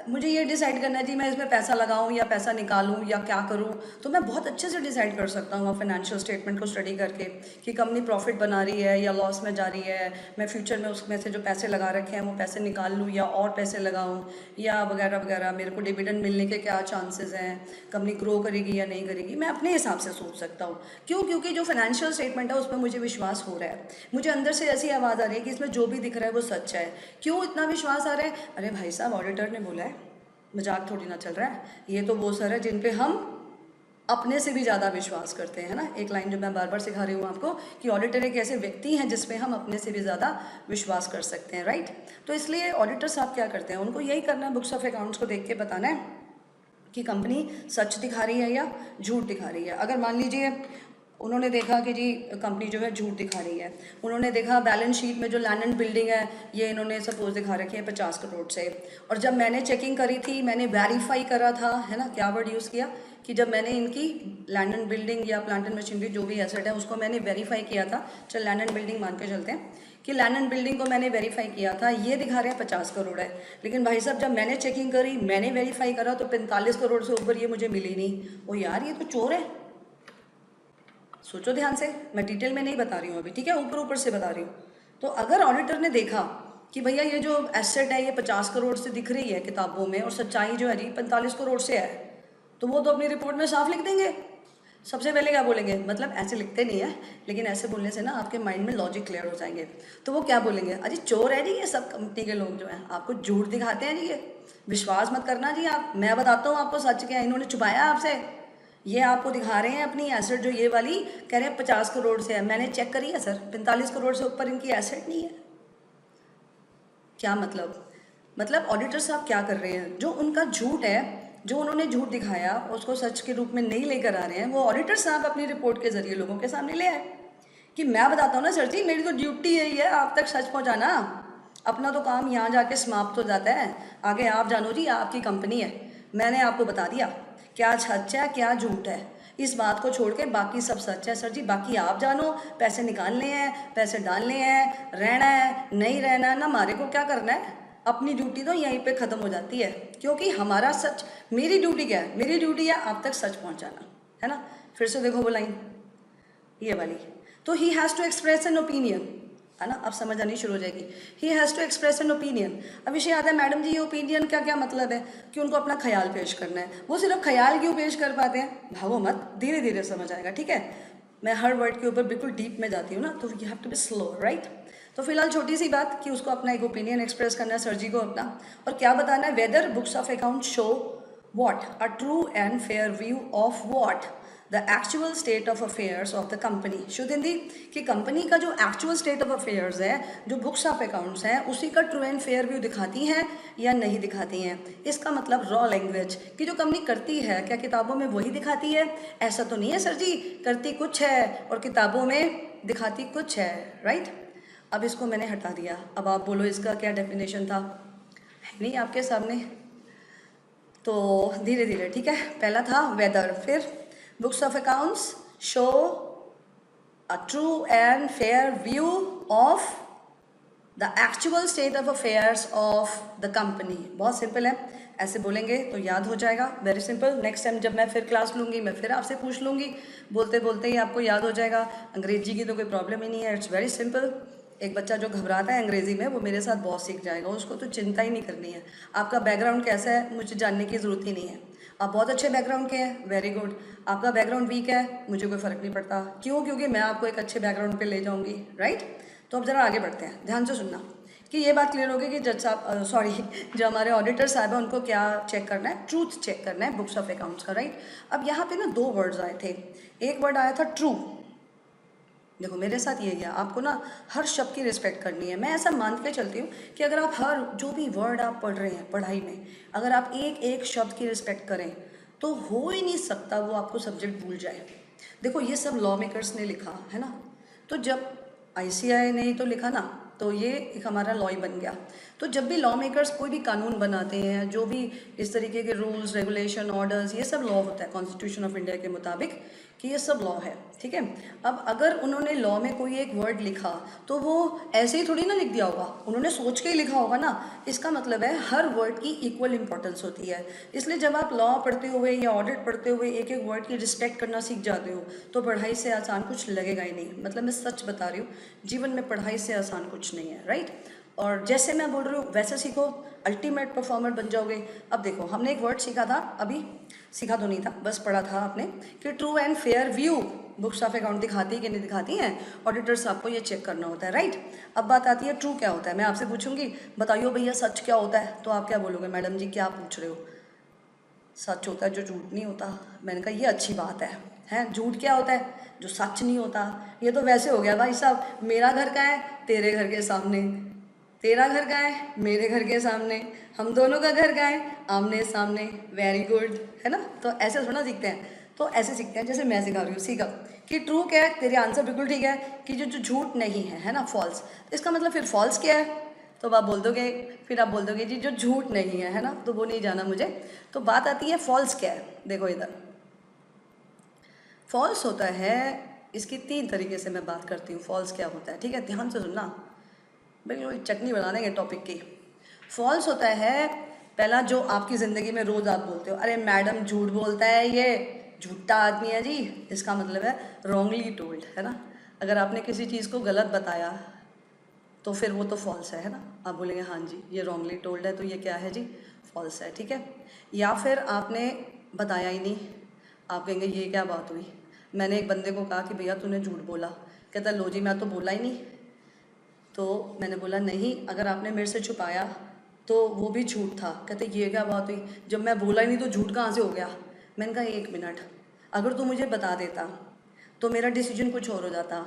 मुझे ये डिसाइड करना है जी मैं इसमें पैसा लगाऊं या पैसा निकालूं या क्या करूं, तो मैं बहुत अच्छे से डिसाइड कर सकता हूँ फाइनेंशियल स्टेटमेंट को स्टडी करके कि कंपनी प्रॉफिट बना रही है या लॉस में जा रही है। मैं फ्यूचर में उसमें से जो पैसे लगा रखे हैं वो पैसे निकाल लूँ या और पैसे लगाऊँ या वगैरह वगैरह, मेरे को डिविडेंड मिलने के क्या चांसेस हैं, कंपनी ग्रो करेगी या नहीं करेगी, मैं अपने हिसाब से सोच सकता हूँ। क्यों? क्योंकि जो फाइनेंशियल स्टेटमेंट है उसमें मुझे विश्वास हो रहा है, मुझे अंदर से ऐसी आवाज़ आ रही है कि इसमें जो भी दिख रहा है वो सच है। क्यों इतना विश्वास आ रहा है? अरे भाई साहब, ऑडिटर ने बोला है, मजाक थोड़ी ना चल रहा है। ये तो वो सर है जिन पे हम अपने से भी ज़्यादा विश्वास करते हैं ना। एक लाइन जो मैं बार बार सिखा रही हूँ आपको कि ऑडिटर एक ऐसे व्यक्ति हैं जिसपे हम अपने से भी ज़्यादा विश्वास कर सकते हैं, राइट। तो इसलिए ऑडिटर साहब क्या करते हैं, उनको यही करना है, बुक्स ऑफ अकाउंट्स को देख के बताना है कि कंपनी सच दिखा रही है या झूठ दिखा रही है। अगर मान लीजिए उन्होंने देखा कि जी कंपनी जो है झूठ दिखा रही है, उन्होंने देखा बैलेंस शीट में जो लैंड एंड बिल्डिंग है ये इन्होंने सपोज दिखा रखी है 50 करोड़ से, और जब मैंने चेकिंग करी थी, मैंने वेरीफाई करा था, है ना, क्या वर्ड यूज़ किया कि जब मैंने इनकी लैंड एंड बिल्डिंग या प्लांट एंड मशीनरी जो भी एसेट है उसको मैंने वेरीफाई किया था, चल लैंड एंड बिल्डिंग मान के चलते हैं कि लैंड एंड बिल्डिंग को मैंने वेरीफाई किया था, ये दिखा रहे हैं 50 करोड़ है। लेकिन भाई साहब जब मैंने चेकिंग करी, मैंने वेरीफाई करा तो 45 करोड़ से ऊपर ये मुझे मिली नहीं। ओ यार, ये तो चोर है। सोचो ध्यान से, मैं डिटेल में नहीं बता रही हूँ अभी, ठीक है, ऊपर ऊपर से बता रही हूँ। तो अगर ऑडिटर ने देखा कि भैया ये जो एसेट है ये 50 करोड़ से दिख रही है किताबों में और सच्चाई जो है जी 45 करोड़ से है, तो वो तो अपनी रिपोर्ट में साफ लिख देंगे। सबसे पहले क्या बोलेंगे, मतलब ऐसे लिखते नहीं है लेकिन ऐसे बोलने से ना आपके माइंड में लॉजिक क्लियर हो जाएंगे। तो वो क्या बोलेंगे, अरे चोर है जी ये सब कंपनी के लोग जो हैं, आपको झूठ दिखाते हैं जी, ये विश्वास मत करना जी आप, मैं बताता हूँ आपको सच क्या है, इन्होंने छुपाया आपसे। ये आपको दिखा रहे हैं अपनी एसेट जो ये वाली, कह रहे हैं 50 करोड़ से है, मैंने चेक करी है सर 45 करोड़ से ऊपर इनकी एसेट नहीं है। क्या मतलब ऑडिटर साहब क्या कर रहे हैं, जो उनका झूठ है, जो उन्होंने झूठ दिखाया उसको सच के रूप में नहीं लेकर आ रहे हैं, वो ऑडिटर साहब अपनी रिपोर्ट के जरिए लोगों के सामने ले आए कि मैं बताता हूँ ना सर जी, मेरी तो ड्यूटी यही है आप तक सच पहुँचाना, अपना तो काम यहाँ जाके समाप्त हो जाता है, आगे आप जानो जी, आपकी कंपनी है, मैंने आपको बता दिया क्या सच है क्या झूठ है, इस बात को छोड़ के बाकी सब सच है सर जी, बाकी आप जानो, पैसे निकालने हैं, पैसे डालने हैं, रहना है नहीं रहना है ना, हमारे को क्या करना है, अपनी ड्यूटी तो यहीं पे ख़त्म हो जाती है, क्योंकि हमारा सच, मेरी ड्यूटी क्या है, मेरी ड्यूटी है आप तक सच पहुंचाना। है ना। फिर से देखो वो लाइन, ये वाली, तो he has to express an opinion, है ना। अब समझ आनी शुरू हो जाएगी, he has to express an opinion. अब विषय आता है मैडम जी ये ओपिनियन का क्या मतलब है, कि उनको अपना ख्याल पेश करना है। वो सिर्फ ख्याल क्यों पेश कर पाते हैं, भागो मत, धीरे धीरे समझ आएगा, ठीक है। मैं हर वर्ड के ऊपर बिल्कुल डीप में जाती हूँ ना, तो you have to be slow, right. तो फिलहाल छोटी सी बात कि उसको अपना एक ओपिनियन एक्सप्रेस करना है, सर जी को अपना, और क्या बताना है, whether books of account show what a true and fair view of what the actual state of affairs of the company। शुद्ध हिंदी कि कंपनी का जो एक्चुअल स्टेट ऑफ अफेयर्स है, जो बुक्स ऑफ अकाउंट्स हैं, उसी का ट्रू एंड फेयर व्यू दिखाती हैं या नहीं दिखाती हैं। इसका मतलब रॉ लैंग्वेज कि जो कंपनी करती है क्या किताबों में वही दिखाती है, ऐसा तो नहीं है सर जी, करती कुछ है और किताबों में दिखाती कुछ है, राइट। अब इसको मैंने हटा दिया, अब आप बोलो इसका क्या डेफिनेशन था, है नहीं आपके सामने, तो धीरे धीरे, ठीक है। पहला था वेदर, फिर books of accounts show a true and fair view of the actual state of affairs of the company. बहुत सिंपल है, ऐसे बोलेंगे तो याद हो जाएगा, वेरी सिंपल। नेक्स्ट टाइम जब मैं फिर क्लास लूँगी मैं फिर आपसे पूछ लूँगी, बोलते बोलते ही आपको याद हो जाएगा। अंग्रेजी की तो कोई प्रॉब्लम ही नहीं है, इट्स वेरी सिंपल। एक बच्चा जो घबराता है अंग्रेज़ी में वो मेरे साथ बहुत सीख जाएगा, उसको तो चिंता ही नहीं करनी है। आपका बैकग्राउंड कैसा है मुझे जानने की ज़रूरत ही नहीं है। आप बहुत अच्छे बैकग्राउंड के हैं, वेरी गुड। आपका बैकग्राउंड वीक है, मुझे कोई फ़र्क नहीं पड़ता, क्यों, क्योंकि मैं आपको एक अच्छे बैकग्राउंड पे ले जाऊंगी, राइट। तो अब ज़रा आगे बढ़ते हैं, ध्यान से सुनना कि ये बात क्लियर होगी कि जज साहब, सॉरी, जो हमारे ऑडिटर साहब हैं उनको क्या चेक करना है, ट्रूथ चेक करना है बुक्स ऑफ अकाउंट्स का, राइट। अब यहाँ पे ना दो वर्ड्स आए थे, एक वर्ड आया था ट्रू। देखो मेरे साथ ये गया, आपको ना हर शब्द की रिस्पेक्ट करनी है। मैं ऐसा मान के चलती हूँ कि अगर आप हर जो भी वर्ड आप पढ़ रहे हैं पढ़ाई में, अगर आप एक एक शब्द की रिस्पेक्ट करें तो हो ही नहीं सकता वो आपको सब्जेक्ट भूल जाए। देखो ये सब लॉ मेकर्स ने लिखा है ना, तो जब ICAI ने ही तो लिखा ना, तो ये एक हमारा लॉ ही बन गया। तो जब भी लॉ मेकर्स कोई भी कानून बनाते हैं, जो भी इस तरीके के रूल्स रेगुलेशन ऑर्डर्स, ये सब लॉ होता है कॉन्स्टिट्यूशन ऑफ इंडिया के मुताबिक, कि ये सब लॉ है, ठीक है। अब अगर उन्होंने लॉ में कोई एक वर्ड लिखा तो वो ऐसे ही थोड़ी ना लिख दिया होगा, उन्होंने सोच के ही लिखा होगा ना। इसका मतलब है हर वर्ड की इक्वल इंपॉर्टेंस होती है। इसलिए जब आप लॉ पढ़ते हुए या ऑडिट पढ़ते हुए एक एक वर्ड की रिस्पेक्ट करना सीख जाते हो तो पढ़ाई से आसान कुछ लगेगा ही नहीं। मतलब मैं सच बता रही हूँ, जीवन में पढ़ाई से आसान कुछ नहीं है, राइट। और जैसे मैं बोल रही हूँ वैसे सीखो, अल्टीमेट परफॉर्मर बन जाओगे। अब देखो हमने एक वर्ड सीखा था अभी, सीखा तो नहीं था, बस पढ़ा था आपने कि true and fair view books of account दिखाती है कि नहीं दिखाती हैं, ऑडिटर्स आपको ये चेक करना होता है, राइट। अब बात आती है ट्रू क्या होता है। मैं आपसे पूछूंगी बताइए भैया सच क्या होता है, तो आप क्या बोलोगे, मैडम जी क्या पूछ रहे हो, सच होता है जो झूठ नहीं होता। मैंने कहा ये अच्छी बात है, झूठ क्या होता है, जो सच नहीं होता। ये तो वैसे हो गया भाई साहब, मेरा घर कहाँ है, तेरे घर के सामने, तेरा घर कहाँ है, मेरे घर के सामने, हम दोनों का घर कहाँ है, आमने सामने, वेरी गुड, है ना। तो ऐसे थोड़ा सीखते हैं, तो ऐसे सीखते हैं जैसे मैं सिखा रही हूँ, सीखा कि ट्रू क्या है, तेरे आंसर बिल्कुल ठीक है कि जो झूठ नहीं है ना, फॉल्स। इसका मतलब फिर फॉल्स क्या है, तो आप बोल दोगे, फिर आप बोल दोगे जी जो झूठ नहीं है ना, तो वो नहीं जाना मुझे। तो बात आती है फॉल्स क्या है। देखो इधर फॉल्स होता है, इसकी 3 तरीके से मैं बात करती हूँ फॉल्स क्या होता है, ठीक है, ध्यान से सुनना, बिल्कुल चटनी बना देंगे टॉपिक की। फॉल्स होता है पहला, जो आपकी ज़िंदगी में रोज़ आप बोलते हो, अरे मैडम झूठ बोलता है, ये झूठा आदमी है जी, इसका मतलब है रॉन्गली टोल्ड, है ना। अगर आपने किसी चीज़ को गलत बताया तो फिर वो तो फॉल्स है ना। आप बोलेंगे हाँ जी ये रॉन्गली टोल्ड है, तो ये क्या है जी, फॉल्स है, ठीक है। या फिर आपने बताया ही नहीं, आप कहेंगे ये क्या बात हुई। मैंने एक बंदे को कहा कि भैया तूने झूठ बोला, कहता लो जी मैं तो बोला ही नहीं। तो मैंने बोला नहीं, अगर आपने मेरे से छुपाया तो वो भी झूठ था। कहते ये क्या बात हुई, जब मैं बोला ही नहीं तो झूठ कहाँ से हो गया। मैंने कहा 1 मिनट, अगर तू मुझे बता देता तो मेरा डिसीजन कुछ और हो जाता,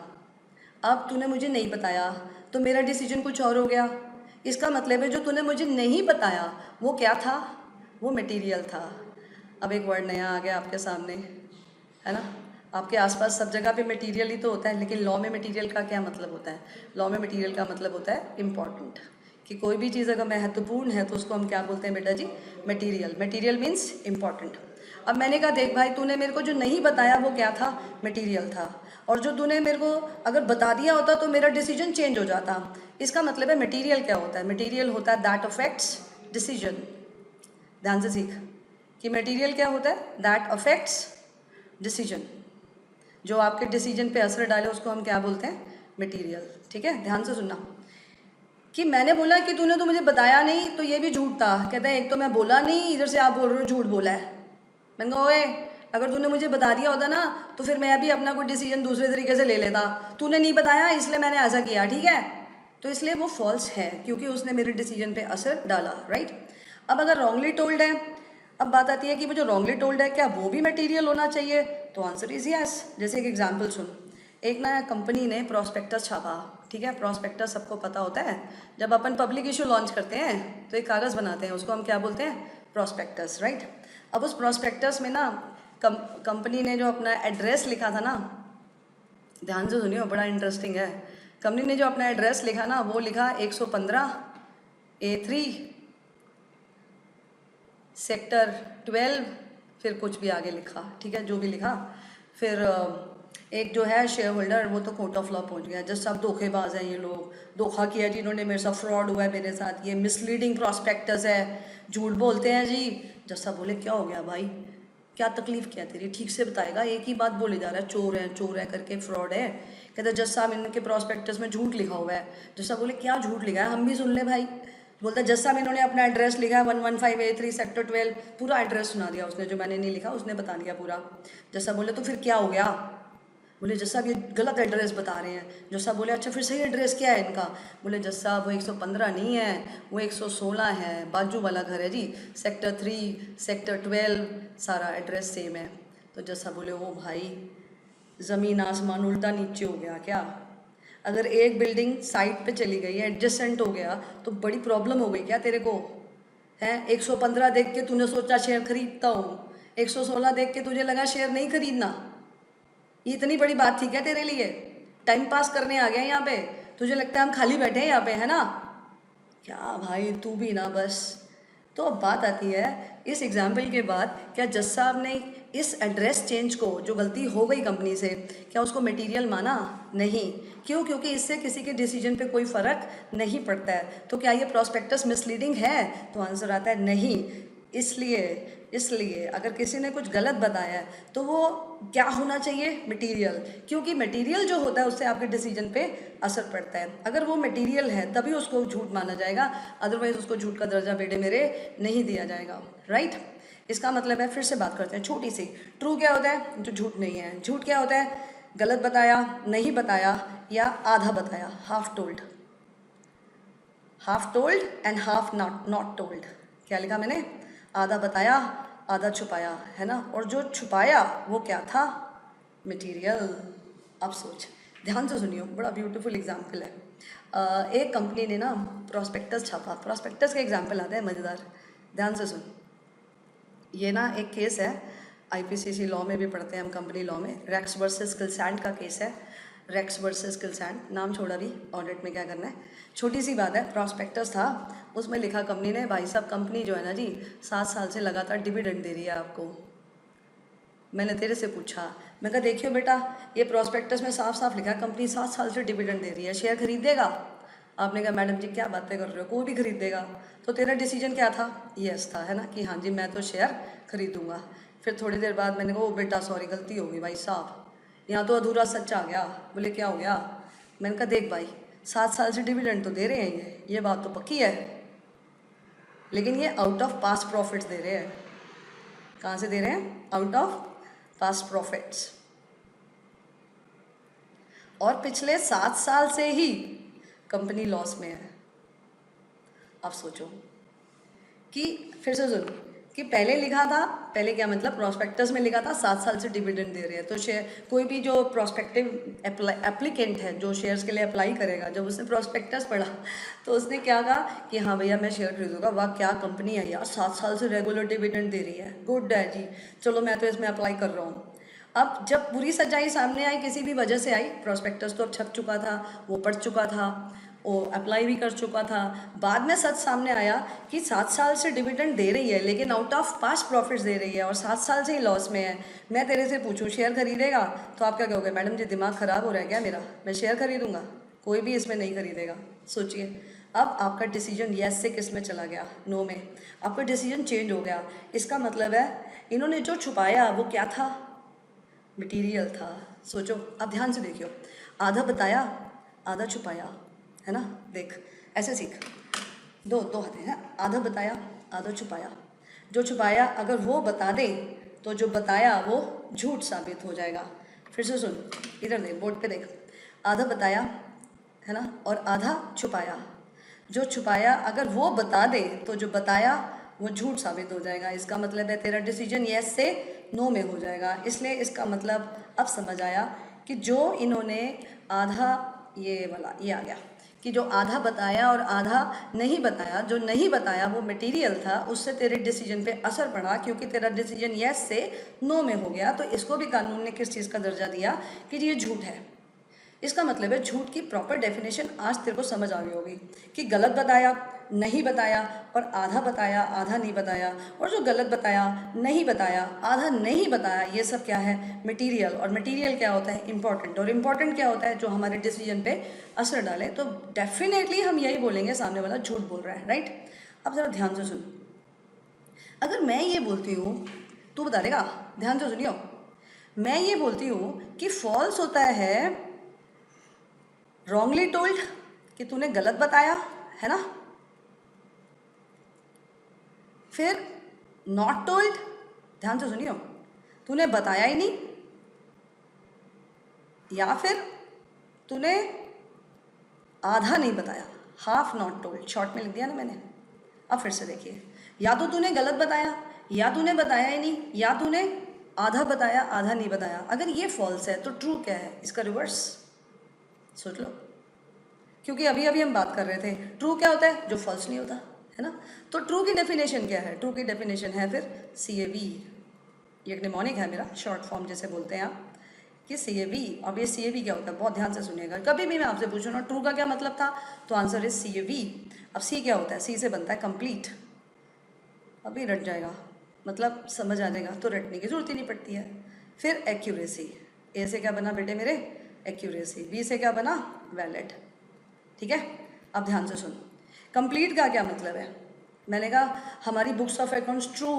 अब तूने मुझे नहीं बताया तो मेरा डिसीजन कुछ और हो गया। इसका मतलब है जो तूने मुझे नहीं बताया वो क्या था, वो मटेरियल था। अब एक वर्ड नया आ गया आपके सामने, है ना। आपके आसपास सब जगह पे मटेरियल ही तो होता है, लेकिन लॉ में मटेरियल का क्या मतलब होता है, लॉ में मटेरियल का मतलब होता है इम्पॉर्टेंट, कि कोई भी चीज़ अगर महत्वपूर्ण है तो उसको हम क्या बोलते हैं बेटा जी, मटेरियल। Material means important. अब मैंने कहा देख भाई तूने मेरे को जो नहीं बताया वो क्या था, मटेरियल था, और जो तूने मेरे को अगर बता दिया होता तो मेरा डिसीजन चेंज हो जाता। इसका मतलब है मटेरियल क्या होता है, मटेरियल होता है दैट अफेक्ट्स डिसीजन। ध्यान से सीख कि मटेरियल क्या होता है, दैट अफेक्ट्स डिसीजन, जो आपके डिसीजन पे असर डाले उसको हम क्या बोलते हैं? मटेरियल। ठीक है, ध्यान से सुनना कि मैंने बोला कि तूने तो मुझे बताया नहीं, तो ये भी झूठ था। कहते हैं एक तो मैं बोला नहीं, इधर से आप बोल रहे हो झूठ बोला है। मैंने कहा ओए, अगर तूने मुझे बता दिया होता ना तो फिर मैं भी अपना कोई डिसीजन दूसरे तरीके से ले लेता। तूने नहीं बताया इसलिए मैंने ऐसा किया, ठीक है? तो इसलिए वो फॉल्स है क्योंकि उसने मेरे डिसीजन पे असर डाला, राइट? अब अगर रॉन्गली टोल्ड है, अब बात आती है कि वो जो रॉन्गली टोल्ड है क्या वो भी मटेरियल होना चाहिए? तो आंसर इज यस। जैसे एक एग्जाम्पल सुन, एक ना कंपनी ने प्रॉस्पेक्टस छापा। ठीक है, प्रॉस्पेक्टस सबको पता होता है, जब अपन पब्लिक इशू लॉन्च करते हैं तो एक कागज़ बनाते हैं, उसको हम क्या बोलते हैं? Prospectus, right? अब उस प्रॉस्पेक्टस में ना कंपनी ने जो अपना एड्रेस लिखा था ना, ध्यान से सुनियो, बड़ा इंटरेस्टिंग है। कंपनी ने जो अपना एड्रेस लिखा ना, वो लिखा 115A3 सेक्टर 12, फिर कुछ भी आगे लिखा, ठीक है, जो भी लिखा। फिर एक जो है शेयर होल्डर, वो तो कोर्ट ऑफ लॉ पहुंच गया, जस्ट सब धोखेबाज हैं ये लोग, धोखा किया जी इन्होंने मेरे साथ, फ्रॉड हुआ है मेरे साथ, ये मिसलीडिंग प्रॉस्पेक्टस है, झूठ बोलते हैं जी। जज साहब बोले क्या हो गया भाई, क्या तकलीफ क्या तेरी, ठीक से बताएगा, एक ही बात बोले जा रहा है चोर है करके, फ्रॉड है। कहते जज साहब इनके प्रॉस्पेक्टस में झूठ लिखा हुआ है। जज साहब बोले क्या झूठ लिखा है, हम भी सुन ले भाई। बोलता जज साहब इन्होंने अपना एड्रेस लिखा है 115A3 सेक्टर 12, पूरा एड्रेस सुना दिया उसने, जो मैंने नहीं लिखा उसने बता दिया पूरा। जज साहब बोले तो फिर क्या हो गया? बोले जज साहब ये गलत एड्रेस बता रहे हैं। जज साहब बोले अच्छा फिर सही एड्रेस क्या है इनका? बोले जज साहब वो 115 नहीं है, वो 116 है, बाजू वाला घर है जी, सेक्टर 3 सेक्टर 12, सारा एड्रेस सेम है। तो जज साहब बोले ओ भाई, ज़मीन आसमान उल्टा नीचे हो गया क्या? अगर एक बिल्डिंग साइड पे चली गई है, एडजस्टेंट हो गया, तो बड़ी प्रॉब्लम हो गई क्या तेरे को? है 115 देख के तूने सोचा शेयर खरीदता हूँ, 116 देख के तुझे लगा शेयर नहीं खरीदना। ये इतनी बड़ी बात थी क्या तेरे लिए? टाइम पास करने आ गए यहाँ पे? तुझे लगता है हम खाली बैठे हैं यहाँ पे, है ना? क्या भाई तू भी ना बस। तो अब बात आती है इस एग्जाम्पल के बाद, क्या जज साहब ने इस एड्रेस चेंज को, जो गलती हो गई कंपनी से, क्या उसको मटेरियल माना? नहीं। क्यों? क्योंकि इससे किसी के डिसीजन पे कोई फ़र्क नहीं पड़ता है। तो क्या ये प्रॉस्पेक्टस मिसलीडिंग है? तो आंसर आता है नहीं। इसलिए अगर किसी ने कुछ गलत बताया है तो वो क्या होना चाहिए? मटेरियल। क्योंकि मटेरियल जो होता है उससे आपके डिसीजन पे असर पड़ता है। अगर वो मटेरियल है तभी उसको झूठ माना जाएगा, अदरवाइज उसको झूठ का दर्जा बेटे मेरे नहीं दिया जाएगा, राइट? इसका मतलब है, फिर से बात करते हैं छोटी सी। ट्रू क्या होता है? जो झूठ नहीं है। झूठ क्या होता है? गलत बताया, नहीं बताया, या आधा बताया, half told and half not told. क्या लिखा मैंने? आधा बताया, आधा छुपाया, है ना? और जो छुपाया वो क्या था? मटेरियल। अब सोच, ध्यान से सुनियो, बड़ा ब्यूटीफुल एग्जाम्पल है। एक कंपनी ने ना प्रॉस्पेक्टस छापा। प्रॉस्पेक्टस का एग्जाम्पल आता है मज़ेदार, ध्यान से सुन। ये ना एक केस है, IPCC लॉ में भी पढ़ते हैं हम, कंपनी लॉ में, रेक्स वर्सेस किलसैंड का केस है। रेक्स वर्सेस किलसैंड, नाम छोड़ा भी, ऑडिट में क्या करना है, छोटी सी बात है। प्रॉस्पेक्टस था, उसमें लिखा कंपनी ने, भाई साहब कंपनी जो है ना जी 7 साल से लगातार डिविडेंड दे रही है आपको। मैंने तेरे से पूछा, मैं कहा देखियो बेटा, ये प्रॉस्पेक्टस में साफ साफ लिखा है कंपनी 7 साल से डिविडेंड दे रही है, शेयर खरीदेगा? आपने कहा मैडम जी क्या बातें कर रहे हो, कोई भी खरीदेगा। तो तेरा डिसीजन क्या था? यस था, है ना, कि हाँ जी मैं तो शेयर खरीदूंगा। फिर थोड़ी देर बाद मैंने कहा ओ बेटा सॉरी गलती हो गई भाई साहब, यहाँ तो अधूरा सच आ गया। बोले क्या हो गया? मैंने कहा देख भाई 7 साल से डिविडेंड तो दे रहे हैं, ये बात तो पक्की है, लेकिन ये आउट ऑफ पास्ट प्रॉफिट्स दे रहे हैं। कहाँ से दे रहे हैं? Out of past profits. और पिछले 7 साल से ही कंपनी लॉस में है। अब सोचो कि, फिर से सुनो, कि पहले लिखा था, पहले क्या मतलब, प्रॉस्पेक्टस में लिखा था 7 साल से डिविडेंड दे रहे हैं। तो शेयर, कोई भी जो प्रॉस्पेक्टिव एप्लीकेंट है जो शेयर्स के लिए अप्लाई करेगा, जब उसने प्रॉस्पेक्टस पढ़ा तो उसने क्या कहा कि हाँ भैया मैं शेयर खरीदूंगा, वाह क्या कंपनी है यार, 7 साल से रेगुलर डिविडेंड दे रही है, गुड है जी, चलो मैं तो इसमें अप्लाई कर रहा हूँ। अब जब पूरी सच्चाई सामने आई, किसी भी वजह से आई, प्रॉस्पेक्टस तो अब छप चुका था, वो पढ़ चुका था, वो अप्लाई भी कर चुका था, बाद में सच सामने आया कि 7 साल से डिविडेंड दे रही है लेकिन आउट ऑफ पास्ट प्रॉफिट्स दे रही है और 7 साल से ही लॉस में है। मैं तेरे से पूछूं शेयर खरीदेगा? तो आप क्या कहोगे? मैडम जी दिमाग ख़राब हो रहा है क्या मेरा, मैं शेयर खरीदूंगा? कोई भी इसमें नहीं खरीदेगा। सोचिए, अब आपका डिसीजन येस से किस में चला गया? नो में। आपका डिसीजन चेंज हो गया। इसका मतलब है इन्होंने जो छुपाया वो क्या था? मटेरियल था। सोचो, अब ध्यान से देखियो, आधा बताया आधा छुपाया, है ना। देख ऐसे सीख, दो दो हाथ हैं, आधा बताया आधा छुपाया। जो छुपाया अगर वो बता दे तो जो बताया वो झूठ साबित हो जाएगा। फिर से सुन, इधर देख, बोर्ड पे देख, आधा बताया है ना, और आधा छुपाया। जो छुपाया अगर वो बता दे तो जो बताया वो झूठ साबित हो जाएगा। इसका मतलब है तेरा डिसीजन यस से नो में हो जाएगा। इसलिए इसका मतलब अब समझ आया कि जो इन्होंने आधा, ये वाला ये आ गया कि जो आधा बताया और आधा नहीं बताया, जो नहीं बताया वो मटेरियल था, उससे तेरे डिसीजन पे असर पड़ा क्योंकि तेरा डिसीजन यस से नो में हो गया। तो इसको भी कानून ने किस चीज़ का दर्जा दिया कि ये झूठ है। इसका मतलब है झूठ की प्रॉपर डेफिनेशन आज तेरे को समझ आ गई होगी कि गलत बताया, नहीं बताया और आधा बताया, आधा नहीं बताया, और जो गलत बताया, नहीं बताया, आधा नहीं बताया, ये सब क्या है, मटेरियल। और मटेरियल क्या होता है, इंपॉर्टेंट। और इम्पॉर्टेंट क्या होता है, जो हमारे डिसीजन पे असर डाले। तो डेफिनेटली हम यही बोलेंगे सामने वाला झूठ बोल रहा है, राइट। अब ज़रा ध्यान से सुन, अगर मैं ये बोलती हूँ, तू बता देगा, ध्यान से सुनियो, मैं ये बोलती हूँ कि फॉल्स होता है रॉन्गली टोल्ड, कि तूने गलत बताया, है ना। फिर नॉट टोल्ड, ध्यान से सुनियो, तूने बताया ही नहीं। या फिर तूने आधा नहीं बताया, हाफ नॉट टोल्ड, शॉर्ट में लिख दिया ना मैंने। अब फिर से देखिए, या तो तूने गलत बताया, या तूने बताया ही नहीं, या तूने आधा बताया आधा नहीं बताया। अगर ये फॉल्स है तो ट्रू क्या है, इसका रिवर्स सोच लो, क्योंकि अभी अभी हम बात कर रहे थे ट्रू क्या होता है, जो फॉल्स नहीं होता, है ना। तो ट्रू की डेफिनेशन क्या है, ट्रू की डेफिनेशन है फिर CAV। ये एक निमोनिक है मेरा, शॉर्ट फॉर्म जैसे बोलते हैं आप, कि CAV। अब ये CAV क्या होता है, बहुत ध्यान से सुनिएगा। कभी भी मैं आपसे पूछूँ ना ट्रू का क्या मतलब था, तो आंसर इज CAV। अब C क्या होता है, C से बनता है कंप्लीट। अभी रट जाएगा, मतलब समझ आ जाएगा, तो रटने की जरूरत ही नहीं पड़ती है। फिर एक्यूरेसी, A से क्या बना बेटे मेरे, एक्यूरेसी। B से क्या बना, वैलिड। ठीक है, अब ध्यान से सुन, कंप्लीट का क्या मतलब है। मैंने कहा हमारी books of accounts true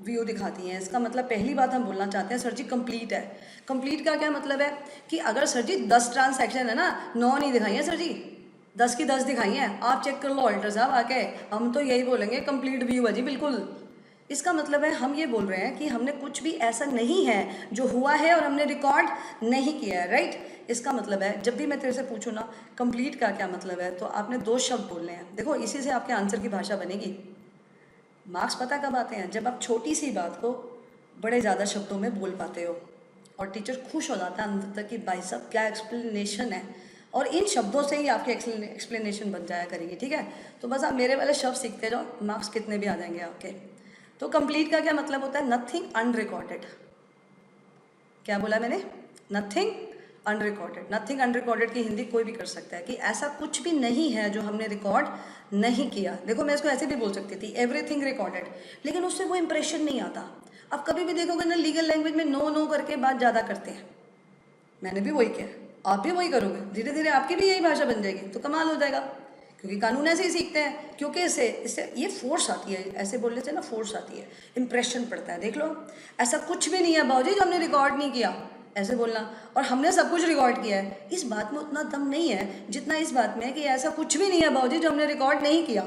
view दिखाती हैं। इसका मतलब पहली बात हम बोलना चाहते हैं, सर जी कंप्लीट है। कंप्लीट का क्या मतलब है कि अगर सर जी 10 ट्रांसैक्शन है ना, 9 नहीं दिखाई है सर जी, 10 की 10 दिखाई हैं, आप चेक कर लो ऑल्टर साहब आके, हम तो यही बोलेंगे कंप्लीट व्यू है जी, बिल्कुल। इसका मतलब है हम ये बोल रहे हैं कि हमने कुछ भी ऐसा नहीं है जो हुआ है और हमने रिकॉर्ड नहीं किया है, राइट। इसका मतलब है जब भी मैं तेरे से पूछूँ ना कंप्लीट का क्या मतलब है, तो आपने 2 शब्द बोलने हैं। देखो इसी से आपके आंसर की भाषा बनेगी। मार्क्स पता कब आते हैं, जब आप छोटी सी बात को बड़े ज़्यादा शब्दों में बोल पाते हो और टीचर खुश हो जाता है अंदर तक कि भाई साहब क्या एक्सप्लेनेशन है, और इन शब्दों से ही आपके एक्सप्लेनेशन बन जाया करेंगे। ठीक है, तो बस आप मेरे वाले शब्द सीखते जाओ, मार्क्स कितने भी आ जाएंगे आपके। तो कंप्लीट का क्या मतलब होता है, नथिंग अनरिकॉर्डेड। क्या बोला मैंने, नथिंग अनरिकॉर्डेड। नथिंग अनरिकॉर्डेड की हिंदी कोई भी कर सकता है कि ऐसा कुछ भी नहीं है जो हमने रिकॉर्ड नहीं किया। देखो मैं इसको ऐसे भी बोल सकती थी, एवरीथिंग रिकॉर्डेड, लेकिन उससे वो इंप्रेशन नहीं आता। अब कभी भी देखोगे ना लीगल लैंग्वेज में नो नो करके बात ज़्यादा करते हैं। मैंने भी वही किया, आप भी वही करोगे, धीरे धीरे आपकी भी यही भाषा बन जाएगी, तो कमाल हो जाएगा। क्योंकि कानून ऐसे ही सीखते हैं, क्योंकि इससे ये फोर्स आती है, ऐसे बोलने से ना फोर्स आती है, इंप्रेशन पड़ता है। देख लो, ऐसा कुछ भी नहीं है बाबूजी जो हमने रिकॉर्ड नहीं किया, ऐसे बोलना, और हमने सब कुछ रिकॉर्ड किया है। इस बात में उतना दम नहीं है जितना इस बात में है कि ऐसा कुछ भी नहीं है बाबूजी जो हमने रिकॉर्ड नहीं किया।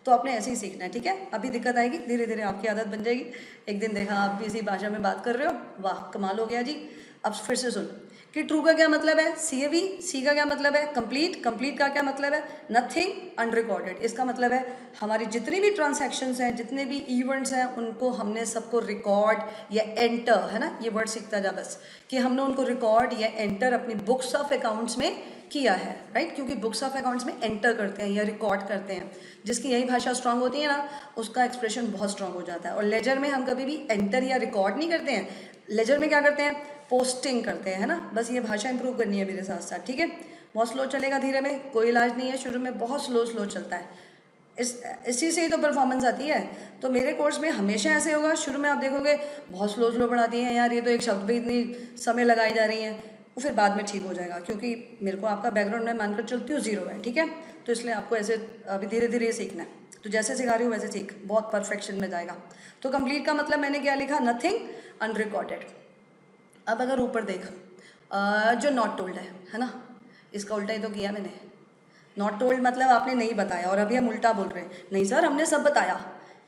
तो आपने ऐसे ही सीखना है, ठीक है। अभी दिक्कत आएगी, धीरे धीरे आपकी आदत बन जाएगी। एक दिन देखा आप भी इसी भाषा में बात कर रहे हो, वाह कमाल हो गया जी। अब फिर से सुन कि ट्रू का क्या मतलब है, CAV। सी का क्या मतलब है, कंप्लीट। कंप्लीट का क्या मतलब है, नथिंग अनरिकॉर्डेड। इसका मतलब है हमारी जितनी भी ट्रांसैक्शंस हैं, जितने भी इवेंट्स हैं, उनको हमने सबको रिकॉर्ड या एंटर, है ना, ये वर्ड सीखता जा बस, कि हमने उनको रिकॉर्ड या एंटर अपनी बुक्स ऑफ अकाउंट्स में किया है, राइट। क्योंकि बुक्स ऑफ अकाउंट्स में एंटर करते हैं या रिकॉर्ड करते हैं, जिसकी यही भाषा स्ट्रांग होती है ना, उसका एक्सप्रेशन बहुत स्ट्रांग हो जाता है। और लेजर में हम कभी भी एंटर या रिकॉर्ड नहीं करते हैं, लेजर में क्या करते हैं, पोस्टिंग करते हैं, है ना। बस ये भाषा इंप्रूव करनी है मेरे साथ साथ, ठीक है। बहुत स्लो चलेगा, धीरे में कोई इलाज नहीं है, शुरू में बहुत स्लो चलता है। इसी से ही तो परफॉर्मेंस आती है। तो मेरे कोर्स में हमेशा ऐसे होगा, शुरू में आप देखोगे बहुत स्लो पढ़ाती हैं, यार ये तो एक शब्द भी इतनी समय लगाई जा रही हैं, वो फिर बाद में ठीक हो जाएगा, क्योंकि मेरे को आपका बैकग्राउंड में मानकर चलती हूँ 0 है, ठीक है। तो इसलिए आपको ऐसे अभी धीरे धीरे सीखना है, तो जैसे सिखा रही हूँ वैसे सीख, बहुत परफेक्शन में जाएगा। तो कंप्लीट का मतलब मैंने क्या लिखा, नथिंग अनरिकॉर्डेड। अब अगर ऊपर देख जो नॉट टोल्ड है ना, इसका उल्टा ही तो किया मैंने। नॉट टोल्ड मतलब आपने नहीं बताया और अभी हम उल्टा बोल रहे हैं, नहीं सर हमने सब बताया,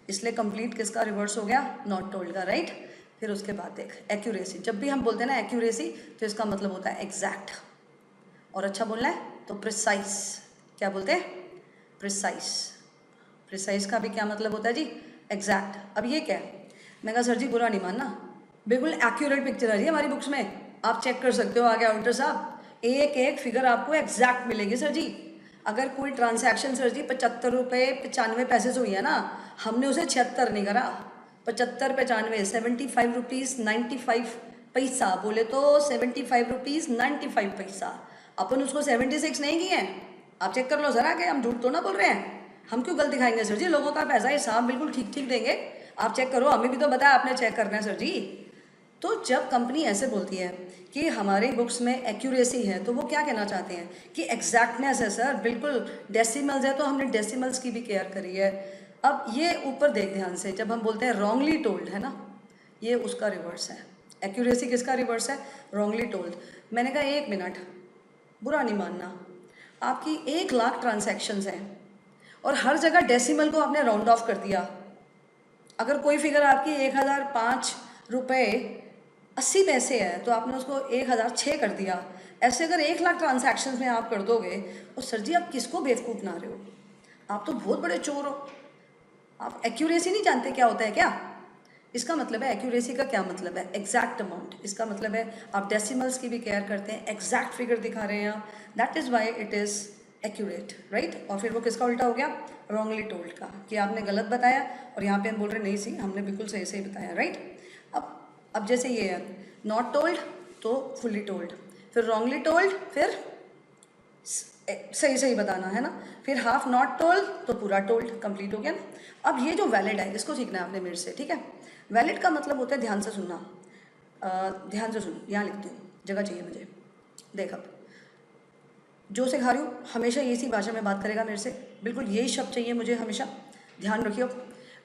इसलिए कंप्लीट किसका रिवर्स हो गया, नॉट टोल्ड का, राइट। फिर उसके बाद देख एक्यूरेसी, जब भी हम बोलते हैं ना एक्यूरेसी तो इसका मतलब होता है एग्जैक्ट, और अच्छा बोलना है तो प्रिसाइज। क्या बोलते हैं, प्रिसाइज। प्रिसाइज का भी क्या मतलब होता है जी, एग्जैक्ट। अब ये क्या है, मैं कहा सर जी बुरा नहीं मानना, बिल्कुल एक्यूरेट पिक्चर आ रही है हमारी बुक्स में, आप चेक कर सकते हो आगे ऑडिटर साहब, एक एक फिगर आपको एग्जैक्ट मिलेगी सर जी। अगर कोई ट्रांसैक्शन सर जी 75 रुपये 95 पैसे से हुई है ना, हमने उसे 76 नहीं करा, 75 95 75 रुपीज़ 95 पैसा, बोले तो 75 रुपीज़ 95 पैसा, अपन उसको 76 नहीं किए हैं। आप चेक कर लो सर आगे, हम झूठ तो ना बोल रहे हैं, हम क्यों गलत दिखाएंगे सर जी, लोगों का पैसा हिसाब बिल्कुल ठीक ठीक देंगे, आप चेक करो, हमें भी तो बताया आपने चेक करना है सर जी। तो जब कंपनी ऐसे बोलती है कि हमारी बुक्स में एक्यूरेसी है, तो वो क्या कहना चाहते हैं कि एग्जैक्टनेस है सर, बिल्कुल डेसिमल्स है तो हमने डेसिमल्स की भी केयर करी है। अब ये ऊपर देख ध्यान से, जब हम बोलते हैं रॉन्गली टोल्ड है ना, ये उसका रिवर्स है। एक्यूरेसी किसका रिवर्स है, रॉन्गली टोल्ड। मैंने कहा 1 मिनट, बुरा नहीं मानना, आपकी 1 लाख ट्रांजैक्शंस हैं और हर जगह डेसिमल को आपने राउंड ऑफ कर दिया। अगर कोई फिगर आपकी 1005 रुपये 80 पैसे है तो आपने उसको 1006 कर दिया। ऐसे अगर 1 लाख ट्रांजैक्शंस में आप कर दोगे, और सर जी आप किसको बेवकूफ़ बना रहे हो, आप तो बहुत बड़े चोर हो, आप एक्यूरेसी नहीं जानते क्या होता है क्या। इसका मतलब है एक्यूरेसी का क्या मतलब है, एग्जैक्ट अमाउंट, इसका मतलब है आप डेसिमल्स की भी केयर करते हैं, एग्जैक्ट फिगर दिखा रहे हैं आप, that is why it is accurate, right. और फिर वो किसका उल्टा हो गया, रॉन्गली टोल्ड का, कि आपने गलत बताया और यहाँ पे हम बोल रहे नहीं सी हमने बिल्कुल सही सही बताया, राइट। अब जैसे ये है नॉट टोल्ड तो फुल्ली टोल्ड, फिर रॉन्गली टोल्ड, फिर सही सही बताना है ना, फिर हाफ नॉट टोल्ड तो पूरा टोल्ड, कंप्लीट हो गया ना। अब ये जो वैलिड है इसको सीखना है आपने मेरे से, ठीक है। वैलिड का मतलब होता है, ध्यान से सुनना, ध्यान से सुन, यहाँ लिखती हूँ, जगह चाहिए मुझे, देख अब जो सिखा रही हूँ हमेशा इसी भाषा में बात करेगा मेरे से, बिल्कुल यही शब्द चाहिए मुझे हमेशा, ध्यान रखियो।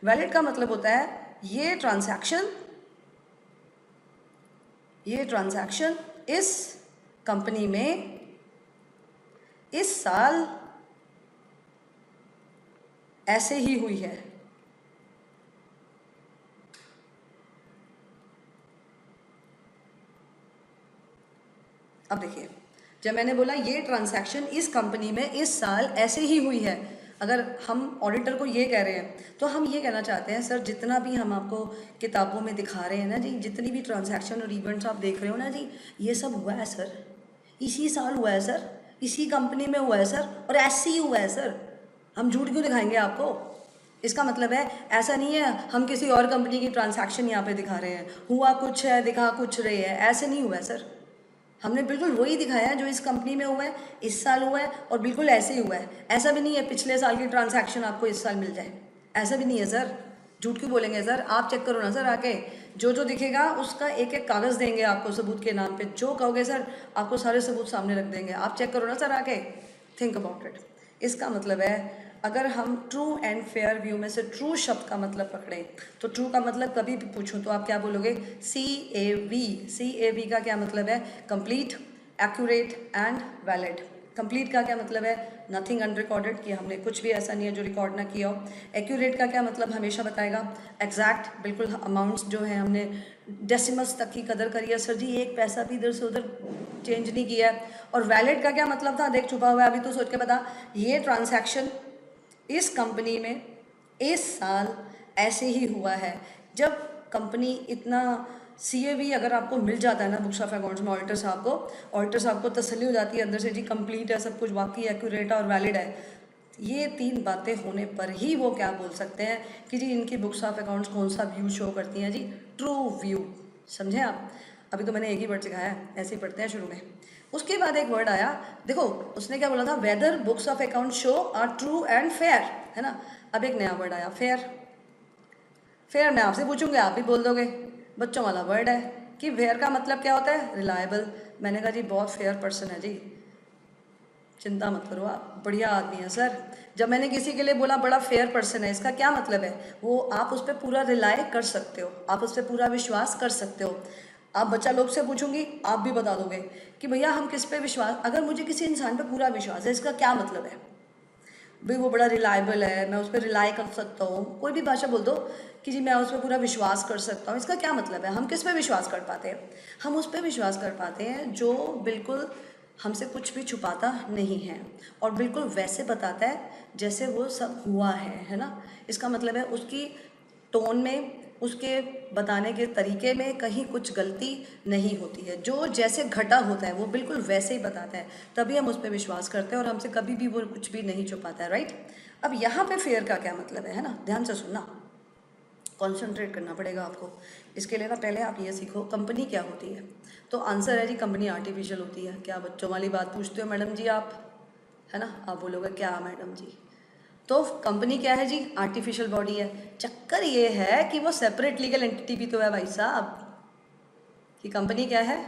वैलिड का मतलब होता है ये ट्रांजैक्शन इस कंपनी में इस साल ऐसे ही हुई है। अब देखिए, जब मैंने बोला ये ट्रांजैक्शन इस कंपनी में इस साल ऐसे ही हुई है, अगर हम ऑडिटर को ये कह रहे हैं तो हम ये कहना चाहते हैं सर जितना भी हम आपको किताबों में दिखा रहे हैं ना जी, जितनी भी ट्रांजैक्शन और इवेंट्स आप देख रहे हो ना जी, ये सब हुआ है सर, इसी साल हुआ है सर, इसी कंपनी में हुआ है सर, और ऐसे ही हुआ है सर, हम झूठ क्यों दिखाएंगे आपको। इसका मतलब है ऐसा नहीं है हम किसी और कंपनी की ट्रांजैक्शन यहाँ पे दिखा रहे हैं, हुआ कुछ है दिखा कुछ रहे हैं, ऐसे नहीं हुआ है सर, हमने बिल्कुल वही दिखाया है जो इस कंपनी में हुआ है, इस साल हुआ है, और बिल्कुल ऐसे ही हुआ है। ऐसा भी नहीं है पिछले साल की ट्रांजैक्शन आपको इस साल मिल जाए, ऐसा भी नहीं है सर, झूठ क्यों बोलेंगे सर, आप चेक करो ना सर आके, जो जो दिखेगा उसका एक एक कागज़ देंगे आपको सबूत के नाम पे, जो कहोगे सर आपको सारे सबूत सामने रख देंगे, आप चेक करो ना सर आके, थिंक अबाउट इट। इसका मतलब है अगर हम ट्रू एंड फेयर व्यू में से ट्रू शब्द का मतलब पकड़ें, तो ट्रू का मतलब कभी भी पूछूं तो आप क्या बोलोगे, CAV। CAV का क्या मतलब है, complete, accurate and valid. Complete का क्या मतलब है, नथिंग अनरिकॉर्डेड, कि हमने कुछ भी ऐसा नहीं है जो रिकॉर्ड ना किया हो। एक्यूरेट का क्या मतलब, हमेशा बताएगा एग्जैक्ट, बिल्कुल अमाउंट्स जो है हमने डेसिमल्स तक की कदर करी है सर जी, एक पैसा भी इधर से उधर चेंज नहीं किया है। और वैलिड का क्या मतलब था, देख छुपा हुआ है अभी तो सोच के बता, ये ट्रांजैक्शन इस कंपनी में इस साल ऐसे ही हुआ है। जब कंपनी इतना CAV अगर आपको मिल जाता है ना बुक्स ऑफ अकाउंट्स में, ऑडिटर साहब को तसल्ली हो जाती है अंदर से जी कंप्लीट है सब कुछ, वाकई एक्यूरेट और वैलिड है, ये 3 बातें होने पर ही वो क्या बोल सकते हैं कि जी इनकी बुक्स ऑफ अकाउंट्स कौन सा व्यू शो करती हैं जी, ट्रू व्यू। समझे आप, अभी तो मैंने एक ही वर्ड सिखाया है, ऐसे ही पढ़ते हैं शुरू में। उसके बाद एक वर्ड आया, देखो उसने क्या बोला था, whether books of account show are true and fair, है ना। अब एक नया वर्ड आया फेयर। फेयर मैं आपसे पूछूंगी आप भी बोल दोगे, बच्चों वाला वर्ड है कि फेयर का मतलब क्या होता है, रिलायबल। मैंने कहा जी बहुत फेयर पर्सन है जी, चिंता मत करो आप, बढ़िया आदमी है सर। जब मैंने किसी के लिए बोला बड़ा फेयर पर्सन है, इसका क्या मतलब है, वो आप उस पर पूरा रिलाय कर सकते हो, आप उस पर पूरा विश्वास कर सकते हो। आप बच्चा लोग से पूछूंगी, आप भी बता दोगे कि भैया हम किस पे विश्वास, अगर मुझे किसी इंसान पे पूरा विश्वास है, इसका क्या मतलब है? भाई वो बड़ा रिलायबल है, मैं उस पर रिलाई कर सकता हूँ, कोई भी भाषा बोल दो कि जी मैं उस पर पूरा विश्वास कर सकता हूँ, इसका क्या मतलब है? हम किस पे विश्वास कर पाते हैं? हम उस पर विश्वास कर पाते हैं जो बिल्कुल हमसे कुछ भी छुपाता नहीं है और बिल्कुल वैसे बताता है जैसे वो सब हुआ है ना। इसका मतलब है उसकी टोन में, उसके बताने के तरीके में कहीं कुछ गलती नहीं होती है, जो जैसे घटा होता है वो बिल्कुल वैसे ही बताता है, तभी हम उस पर विश्वास करते हैं और हमसे कभी भी वो कुछ भी नहीं छुपाता है, राइट। अब यहाँ पे फेयर का क्या मतलब है ना, ध्यान से सुनना, कॉन्सेंट्रेट करना पड़ेगा आपको। इसके लिए ना पहले आप ये सीखो कंपनी क्या होती है। तो आंसर है जी कंपनी आर्टिफिशियल होती है। क्या बच्चों वाली बात पूछते हो मैडम जी आप, है ना, आप बोलोगे क्या मैडम जी। तो कंपनी क्या है जी, आर्टिफिशियल बॉडी है। चक्कर ये है कि वो सेपरेट लीगल एंटिटी भी तो है भाई साहब, कि कंपनी क्या है,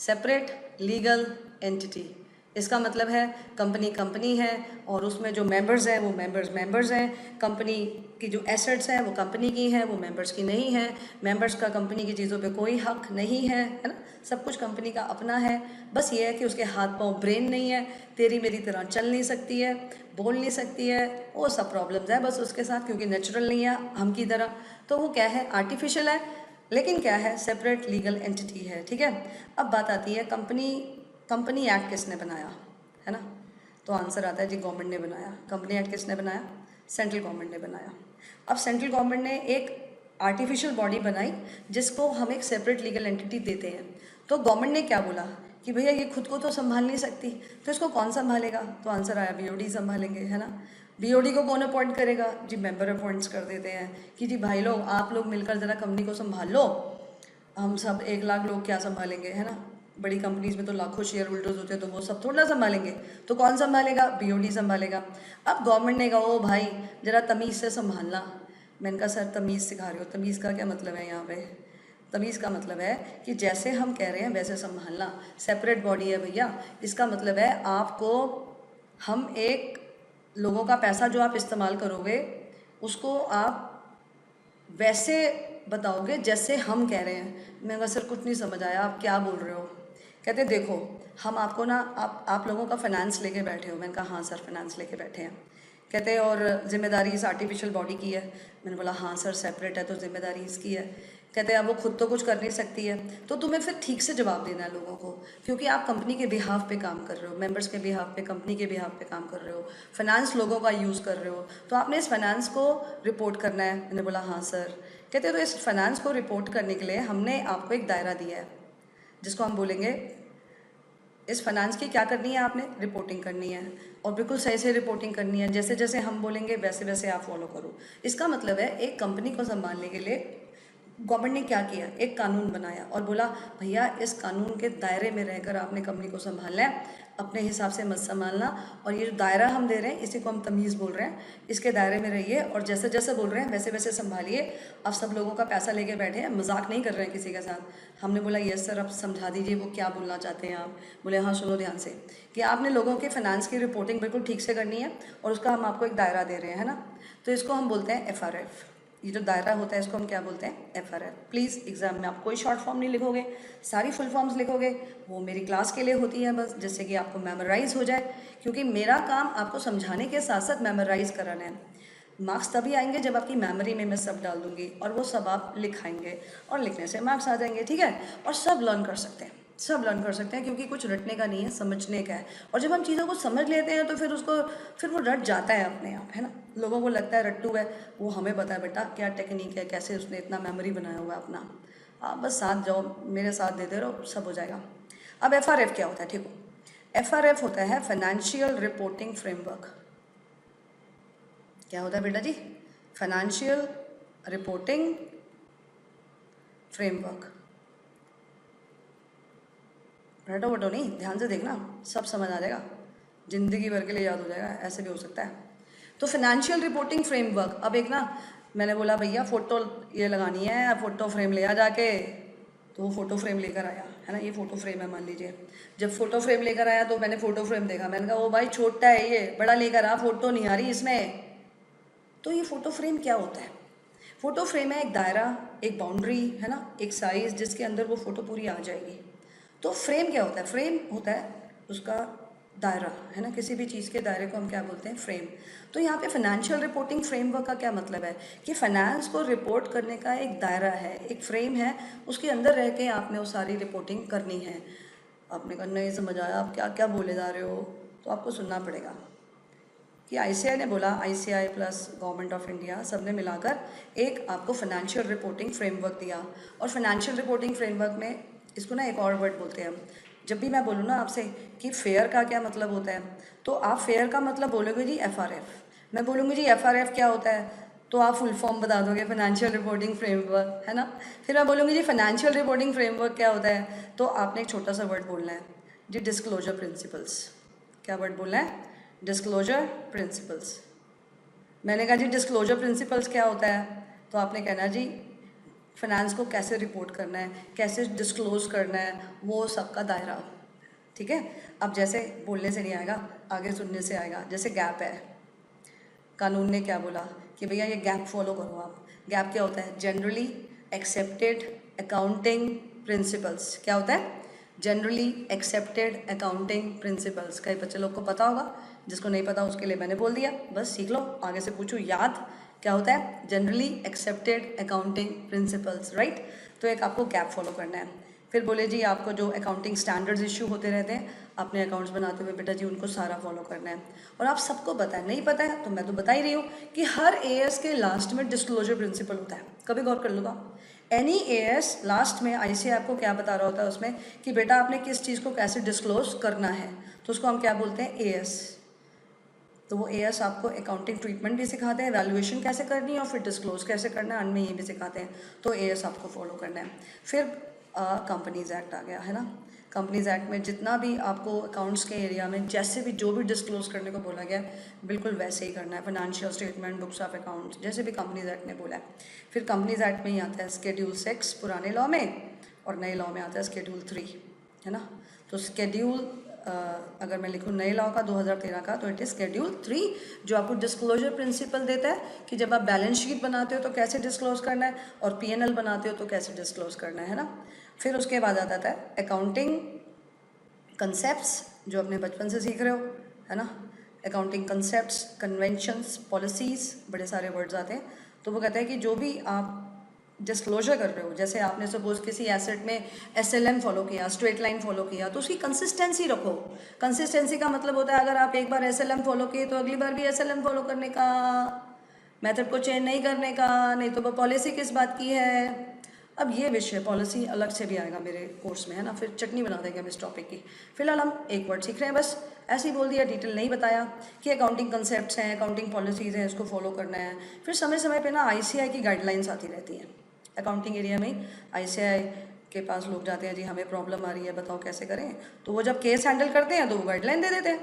सेपरेट लीगल एंटिटी। इसका मतलब है कंपनी कंपनी है और उसमें जो मेंबर्स हैं वो मेंबर्स हैं। कंपनी की जो एसेट्स हैं वो कंपनी की हैं, वो मेंबर्स की नहीं है। मेंबर्स का कंपनी की चीज़ों पे कोई हक नहीं है ना। सब कुछ कंपनी का अपना है। बस ये है कि उसके हाथ पाँव ब्रेन नहीं है, तेरी मेरी तरह चल नहीं सकती है, बोल नहीं सकती है, वो सब प्रॉब्लम्स है बस उसके साथ, क्योंकि नेचुरल नहीं है हम की तरह। तो वो क्या है, आर्टिफिशियल है, लेकिन क्या है, सेपरेट लीगल एंटिटी है, ठीक है। अब बात आती है कंपनी एक्ट किसने बनाया, है ना। तो आंसर आता है जी गवर्नमेंट ने बनाया। कंपनी एक्ट किसने बनाया, सेंट्रल गवर्नमेंट ने बनाया। अब सेंट्रल गवर्नमेंट ने एक आर्टिफिशियल बॉडी बनाई जिसको हम एक सेपरेट लीगल एंटिटी देते हैं। तो गवर्नमेंट ने क्या बोला कि भैया ये खुद को तो संभाल नहीं सकती, तो इसको कौन संभालेगा? तो आंसर आया बीओडी संभालेंगे, है ना। बीओडी को कौन अपॉइंट करेगा जी, मेंबर अपॉइंट्स कर देते हैं कि जी भाई लोग आप लोग मिलकर ज़रा कंपनी को संभाल लो। हम सब 1 लाख लोग क्या संभालेंगे, है ना। बड़ी कंपनीज में तो लाखों शेयर होल्डर्स होते हैं, तो वो सब थोड़ा ना संभालेंगे। तो कौन संभालेगा, बीओडी संभालेगा। अब गवर्नमेंट ने कहा ओ भाई ज़रा तमीज़ से संभालना। मैंने कहा सर तमीज़ सिखा रहे हो, तमीज़ का क्या मतलब है यहाँ पे? तमीज़ का मतलब है कि जैसे हम कह रहे हैं वैसे संभालना। सेपरेट बॉडी है भैया, इसका मतलब है आपको, हम एक लोगों का पैसा जो आप इस्तेमाल करोगे उसको आप वैसे बताओगे जैसे हम कह रहे हैं। मैं कहा सर कुछ नहीं समझ आया, आप क्या बोल रहे हो? कहते देखो हम आपको ना, आप लोगों का फाइनेंस लेके बैठे हो। मैंने कहा हाँ सर फाइनेंस लेके बैठे हैं। कहते और जिम्मेदारी इस आर्टिफिशियल बॉडी की है। मैंने बोला हाँ सर सेपरेट है तो जिम्मेदारी इसकी है। कहते हैं अब वो खुद तो कुछ कर नहीं सकती है, तो तुम्हें फिर ठीक से जवाब देना है लोगों को, क्योंकि आप कंपनी के बिहाफ पे काम कर रहे हो, मेंबर्स के बिहाफ पे, कंपनी के बिहाफ पे काम कर रहे हो, फाइनेंस लोगों का यूज़ कर रहे हो, तो आपने इस फाइनेंस को रिपोर्ट करना है। मैंने बोला हाँ सर। कहते तो इस फाइनेंस को रिपोर्ट करने के लिए हमने आपको एक दायरा दिया है जिसको हम बोलेंगे, इस फाइनेंस की क्या करनी है, आपने रिपोर्टिंग करनी है और बिल्कुल सही से रिपोर्टिंग करनी है, जैसे जैसे हम बोलेंगे वैसे वैसे आप फॉलो करो। इसका मतलब है एक कंपनी को संभालने के लिए गवर्नमेंट ने क्या किया, एक कानून बनाया और बोला भैया इस कानून के दायरे में रहकर आपने कंपनी को संभालना है, अपने हिसाब से मत संभालना। और ये जो दायरा हम दे रहे हैं इसी को हम तमीज़ बोल रहे हैं, इसके दायरे में रहिए और जैसे जैसे बोल रहे हैं वैसे वैसे संभालिए। अब सब लोगों का पैसा लेके बैठे हैं, मजाक नहीं कर रहे हैं किसी के साथ। हमने बोला यस सर, अब समझा दीजिए वो क्या बोलना चाहते हैं आप। बोले हाँ सुनो ध्यान से, कि आपने लोगों के फाइनेंस की रिपोर्टिंग बिल्कुल ठीक से करनी है और उसका हम आपको एक दायरा दे रहे हैं, है ना। तो इसको हम बोलते हैं FRF। ये जो दायरा होता है इसको हम क्या बोलते हैं, FRF। प्लीज़ एग्जाम में आप कोई शॉर्ट फॉर्म नहीं लिखोगे, सारी फुल फॉर्म्स लिखोगे। वो मेरी क्लास के लिए होती है बस, जिससे कि आपको मेमोराइज हो जाए, क्योंकि मेरा काम आपको समझाने के साथ साथ मेमोराइज कराना है। मार्क्स तभी आएंगे जब आपकी मेमोरी में मैं सब डाल दूंगी और वो सब आप लिखाएंगे और लिखने से मार्क्स आ जाएंगे, ठीक है। और सब लर्न कर सकते हैं, सब लर्न कर सकते हैं, क्योंकि कुछ रटने का नहीं है, समझने का है। और जब हम चीज़ों को समझ लेते हैं तो फिर वो रट जाता है अपने आप, है ना। लोगों को लगता है रट्टू है, वो हमें पता है बेटा क्या टेक्निक है, कैसे उसने इतना मेमोरी बनाया हुआ है अपना। आप बस साथ जाओ, मेरे साथ देते रहो, सब हो जाएगा। अब FRF क्या होता है, ठीक हो। FRF होता है फाइनेंशियल रिपोर्टिंग फ्रेमवर्क। क्या होता है बेटा जी, फाइनेंशियल रिपोर्टिंग फ्रेमवर्क। रटो वटो नहीं, ध्यान से देखना, सब समझ आ जाएगा, जिंदगी भर के लिए याद हो जाएगा, ऐसे भी हो सकता है। तो फाइनेंशियल रिपोर्टिंग फ्रेमवर्क, अब एक ना मैंने बोला भैया फ़ोटो ये लगानी है, फ़ोटो फ्रेम ले आ जाके, तो वो फ़ोटो फ्रेम लेकर आया, है ना। ये फ़ोटो फ्रेम है मान लीजिए। जब फ़ोटो फ्रेम लेकर आया तो मैंने फ़ोटो फ्रेम देखा, मैंने कहा ओ भाई छोटा है ये, बड़ा लेकर आ, फ़ोटो नहीं आ रही इसमें। तो ये फ़ोटो फ्रेम क्या होता है, फ़ोटो फ्रेम है एक दायरा, एक बाउंड्री, है ना, एक साइज़ जिसके अंदर वो फ़ोटो पूरी आ जाएगी। तो फ्रेम क्या होता है? फ्रेम होता है उसका दायरा, है ना, किसी भी चीज़ के दायरे को हम क्या बोलते हैं? फ्रेम। तो यहाँ पे फाइनेंशियल रिपोर्टिंग फ्रेमवर्क का क्या मतलब है कि फाइनेंस को रिपोर्ट करने का एक दायरा है, एक फ्रेम है, उसके अंदर रह के आपने वो सारी रिपोर्टिंग करनी है। आपने कहा नहीं समझ आया, आप क्या क्या बोले जा रहे हो, तो आपको सुनना पड़ेगा कि आईसीआई ने बोला, ICI plus government of India सब ने मिलाकर एक आपको फाइनेंशियल रिपोर्टिंग फ्रेमवर्क दिया। और फाइनेंशियल रिपोर्टिंग फ्रेमवर्क में इसको ना एक और वर्ड बोलते हैं हम। जब भी मैं बोलूँ ना आपसे कि फेयर का क्या मतलब होता है, तो आप फेयर का मतलब बोलोगे जी एफआरएफ। मैं बोलूँगी जी एफआरएफ क्या होता है, तो आप फुल फॉर्म बता दोगे फाइनेंशियल रिपोर्टिंग फ्रेमवर्क, है ना। फिर मैं बोलूँगी जी फाइनेंशियल रिपोर्टिंग फ्रेमवर्क क्या होता है, तो आपने एक छोटा सा वर्ड बोलना है जी डिस्क्लोजर प्रिंसिपल्स। क्या वर्ड बोलना है? Disclosure principles. मैंने कहा जी डिस्क्लोजर प्रिंसिपल्स क्या होता है, तो आपने कहना जी फाइनेंस को कैसे रिपोर्ट करना है, कैसे डिस्क्लोज करना है, वो सबका दायरा। ठीक है। अब जैसे बोलने से नहीं आएगा, आगे सुनने से आएगा। जैसे गैप है, कानून ने क्या बोला कि भैया ये गैप फॉलो करो आप। गैप क्या होता है? Generally accepted accounting principles. क्या होता है? Generally accepted accounting principles. कई बच्चे लोग को पता होगा, जिसको नहीं पता उसके लिए मैंने बोल दिया, बस सीख लो, आगे से पूछो याद। क्या होता है? Generally accepted accounting principles, right. तो एक आपको गैप फॉलो करना है। फिर बोले जी आपको जो अकाउंटिंग स्टैंडर्ड्स इशू होते रहते हैं अपने अकाउंट्स बनाते हुए, बेटा जी उनको सारा फॉलो करना है। और आप सबको पता है, नहीं पता है तो मैं तो बता ही रही हूँ कि हर एएस के लास्ट में डिस्क्लोजर प्रिंसिपल होता है। कभी गौर कर लो आप, एनी एएस लास्ट में आईसीआई आपको क्या बता रहा होता है उसमें कि बेटा आपने किस चीज़ को कैसे डिस्क्लोज करना है, तो उसको हम क्या बोलते हैं? एएस। तो वो एएस आपको अकाउंटिंग ट्रीटमेंट भी सिखाते हैं, वैल्यूएशन कैसे करनी है और फिर डिस्क्लोज कैसे करना है, अंत में ये भी सिखाते हैं। तो एएस आपको फॉलो करना है। फिर कंपनीज एक्ट आ गया, है ना। कंपनीज एक्ट में जितना भी आपको अकाउंट्स के एरिया में जैसे भी जो भी डिस्क्लोज करने को बोला गया बिल्कुल वैसे ही करना है। Financial statement, books of accounts, जैसे भी कंपनीज एक्ट ने बोला है। फिर कंपनीज एक्ट में ही आता है स्केड्यूल 6 पुराने लॉ में, और नए लॉ में आता है स्केड्यूल 3, है ना। तो स्केड्यूल अगर मैं लिखूँ नए लॉ का 2013 का, तो इट इज़ स्केड्यूल 3 जो आपको डिस्क्लोजर प्रिंसिपल देता है कि जब आप बैलेंस शीट बनाते हो तो कैसे डिस्क्लोज करना है, और पीएनएल बनाते हो तो कैसे डिस्क्लोज करना है ना। फिर उसके बाद आता है अकाउंटिंग कंसेप्ट्स जो अपने बचपन से सीख रहे हो, है ना। अकाउंटिंग कंसेप्ट्स, कन्वेंशंस, पॉलिसीज़, बड़े सारे वर्ड्स आते हैं। तो वो कहता है कि जो भी आप डिस्क्लोजर कर रहे हो, जैसे आपने सपोज किसी एसेट में एसएलएम फॉलो किया, स्ट्रेट लाइन फॉलो किया, तो उसकी कंसिस्टेंसी रखो। कंसिस्टेंसी का मतलब होता है अगर आप एक बार एसएलएम फॉलो किए तो अगली बार भी एसएलएम फॉलो करने का, मेथड को चेंज नहीं करने का, नहीं तो वो पॉलिसी किस बात की है। अब ये विषय पॉलिसी अलग से भी आएगा मेरे कोर्स में, है ना, फिर चटनी बना देंगे हम इस टॉपिक की। फिलहाल हम एक वर्ड सीख रहे हैं, बस ऐसे ही बोल दिया, डिटेल नहीं बताया कि अकाउंटिंग कंसेप्ट्स हैं, अकाउंटिंग पॉलिसीज़ हैं, इसको फॉलो करना है। फिर समय समय पे ना आईसीआई की गाइडलाइंस आती रहती हैं अकाउंटिंग एरिया में। आईसीआई के पास लोग जाते हैं, जी हमें प्रॉब्लम आ रही है बताओ कैसे करें, तो वो जब केस हैंडल करते हैं तो वो गाइडलाइन दे देते हैं,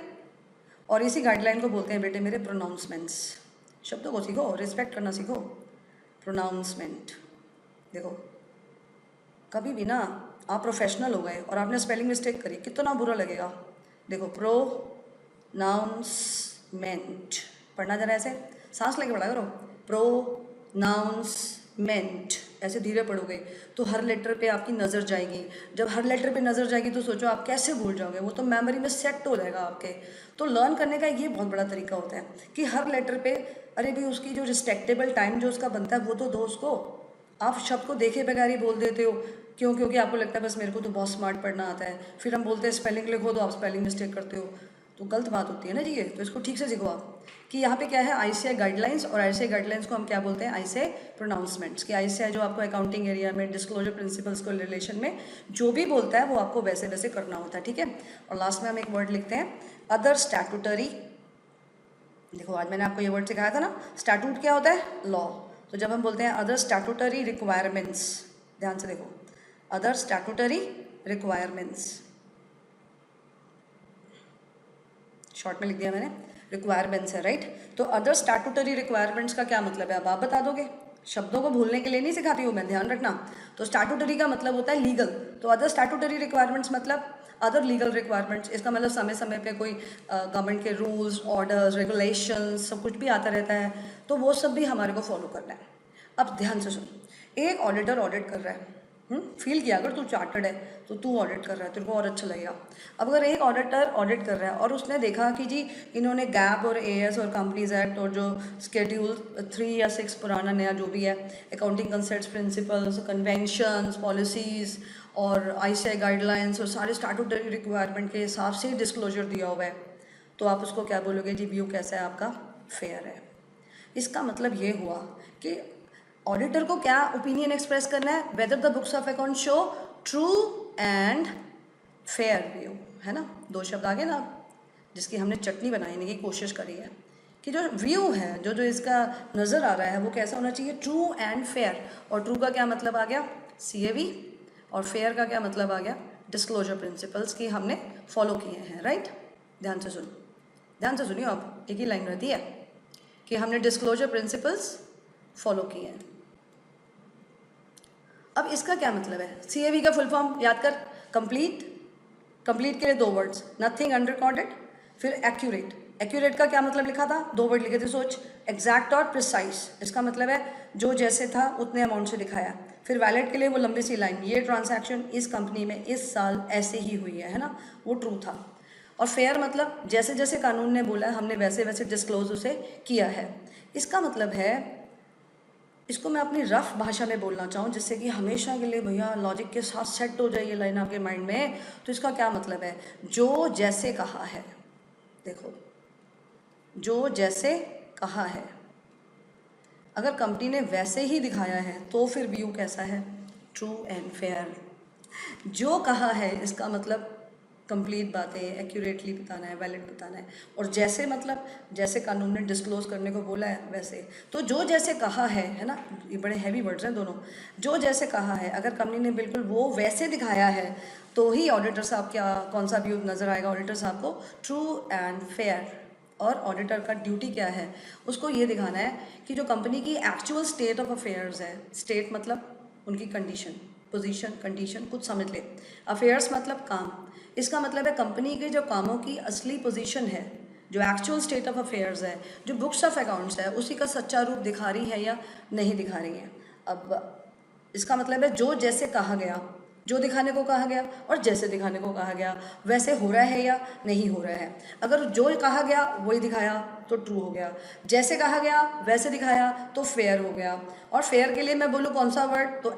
और इसी गाइडलाइन को बोलते हैं बेटे मेरे प्रोनाउंसमेंट्स। शब्दों को सीखो, रिस्पेक्ट करना सीखो। प्रोनाउंसमेंट। देखो कभी भी ना आप प्रोफेशनल हो गए और आपने स्पेलिंग मिस्टेक करी, कितना बुरा लगेगा। देखो प्रोनाउंसमेंट पढ़ना जरा ऐसे, सांस लेके पढ़ा करो। प्रोनाउंसमेंट ऐसे धीरे पढ़ोगे तो हर लेटर पे आपकी नज़र जाएगी। जब हर लेटर पे नज़र जाएगी तो सोचो आप कैसे भूल जाओगे, वो तो मेमोरी में सेट हो जाएगा आपके। तो लर्न करने का ये बहुत बड़ा तरीका होता है कि हर लेटर पे, अरे भाई उसकी जो रिस्पेक्टेबल टाइम जो उसका बनता है वो तो दो उसको। आप शब्द को देखे बगैर ही बोल देते हो, क्यों? क्योंकि आपको लगता है बस मेरे को तो बहुत स्मार्ट पढ़ना आता है। फिर हम बोलते हैं स्पेलिंग लिखो तो आप स्पेलिंग मिस्टेक करते हो, तो गलत बात होती है ना जी ये। तो इसको ठीक से सीखो आप कि यहाँ पे क्या है आईसीआई गाइडलाइंस, और आईसीआई गाइडलाइंस को हम क्या बोलते हैं? ICI pronouncements. कि आईसीआई जो आपको अकाउंटिंग एरिया में डिस्क्लोजर प्रिंसिपल्स को रिलेशन में जो भी बोलता है वो आपको वैसे वैसे करना होता है, ठीक है। और लास्ट में हम एक वर्ड लिखते हैं अदर स्टैट्यूटरी। देखो आज मैंने आपको ये वर्ड सिखाया था ना, स्टैट्यूट क्या होता है? लॉ। तो जब हम बोलते हैं अदर स्टैट्यूटरी रिक्वायरमेंट्स, ध्यान से देखो, अदर स्टैट्यूटरी रिक्वायरमेंट्स, शॉर्ट में लिख दिया मैंने, रिक्वायरमेंट्स है, राइट। तो अदर स्टैट्यूटरी रिक्वायरमेंट्स का क्या मतलब है, अब आप बता दोगे। शब्दों को भूलने के लिए नहीं सिखाती हूँ मैं, ध्यान रखना। तो स्टैट्यूटरी का मतलब होता है लीगल, तो अदर स्टैट्यूटरी रिक्वायरमेंट्स मतलब अदर लीगल रिक्वायरमेंट्स। इसका मतलब समय समय पे कोई गवर्नमेंट के रूल्स, ऑर्डर्स, रेगुलेशंस सब कुछ भी आता रहता है, तो वो सब भी हमारे को फॉलो करना है। अब ध्यान से सुन, एक ऑडिटर ऑडिट कर रहा है, फील किया अगर तू चार्टर्ड है तो तू ऑडिट कर रहा है, तेरे को और अच्छा लगेगा। अब अगर एक ऑडिटर ऑडिट कर रहा है और उसने देखा कि जी इन्होंने गैप और एएस और कंपनीज एक्ट और जो स्केड्यूल 3 या 6 पुराना नया जो भी है, accounting concepts, principles, conventions, policies और आईसीआई गाइडलाइंस और सारे स्टैट्यूटरी रिक्वायरमेंट के हिसाब से डिस्क्लोजर दिया हुआ है, तो आप उसको क्या बोलोगे जी, व्यू कैसा है आपका, फेयर है। इसका मतलब ये हुआ कि ऑडिटर को क्या ओपिनियन एक्सप्रेस करना है, whether the books of account show true and fair view, है ना। 2 शब्द आगे ना, जिसकी हमने चटनी बनाने की कोशिश करी है कि जो व्यू है, जो जो इसका नज़र आ रहा है वो कैसा होना चाहिए, ट्रू एंड फेयर। और ट्रू का क्या मतलब आ गया, CAV, और फेयर का क्या मतलब आ गया, डिस्क्लोजर प्रिंसिपल्स की हमने फॉलो किए हैं, राइट। ध्यान से सुन, ध्यान से सुनिए, आप एक ही लाइन रहती है कि हमने डिस्क्लोजर प्रिंसिपल्स फॉलो किए हैं। अब इसका क्या मतलब है, CAV का फुल फॉर्म याद कर, कंप्लीट, कंप्लीट के लिए 2 वर्ड्स, नथिंग अनरिकॉर्डेड, फिर एक्यूरेट। एक्यूरेट का क्या मतलब लिखा था, 2 वर्ड लिखे थे, सोच, एग्जैक्ट और प्रिसाइज। इसका मतलब है जो जैसे था उतने अमाउंट से दिखाया। फिर वैलिड के लिए वो लंबी सी लाइन, ये ट्रांजैक्शन इस कंपनी में इस साल ऐसे ही हुई है ना, वो ट्रू था। और फेयर मतलब जैसे जैसे कानून ने बोला है हमने वैसे वैसे डिस्क्लोज उसे किया है। इसका मतलब है, इसको मैं अपनी रफ भाषा में बोलना चाहूँ जिससे कि हमेशा के लिए भैया लॉजिक के साथ सेट हो जाए ये लाइन आपके माइंड में, तो इसका क्या मतलब है, जो जैसे कहा है, देखो जो जैसे कहा है, अगर कंपनी ने वैसे ही दिखाया है तो फिर व्यू कैसा है, ट्रू एंड फेयर। जो कहा है इसका मतलब कंप्लीट बातें एक्यूरेटली बताना है, वैलिड बताना है। और जैसे मतलब जैसे कानून ने डिस्क्लोज करने को बोला है वैसे, तो जो जैसे कहा है ना, ये बड़े हैवी वर्ड्स हैं दोनों। जो जैसे कहा है, अगर कंपनी ने बिल्कुल वो वैसे दिखाया है तो ही ऑडिटर साहब क्या कौन सा व्यू नज़र आएगा ऑडिटर साहब को, ट्रू एंड फेयर। और ऑडिटर का ड्यूटी क्या है, उसको ये दिखाना है कि जो कंपनी की एक्चुअल स्टेट ऑफ अफेयर्स है, स्टेट मतलब उनकी कंडीशन, पोजीशन, कंडीशन, कुछ समझ ले, अफेयर्स मतलब काम, इसका मतलब है कंपनी के जो कामों की असली पोजीशन है, जो एक्चुअल स्टेट ऑफ अफेयर्स है, जो बुक्स ऑफ अकाउंट्स है, उसी का सच्चा रूप दिखा रही है या नहीं दिखा रही है। अब इसका मतलब है जो जैसे कहा गया, जो दिखाने को कहा गया और जैसे दिखाने को कहा गया वैसे हो रहा है या नहीं हो रहा है। अगर जो कहा गया वही दिखाया तो ट्रू हो गया, जैसे कहा गया वैसे दिखाया तो फेयर हो गया। और फेयर के लिए मैं बोलूँ कौन सा वर्ड, तो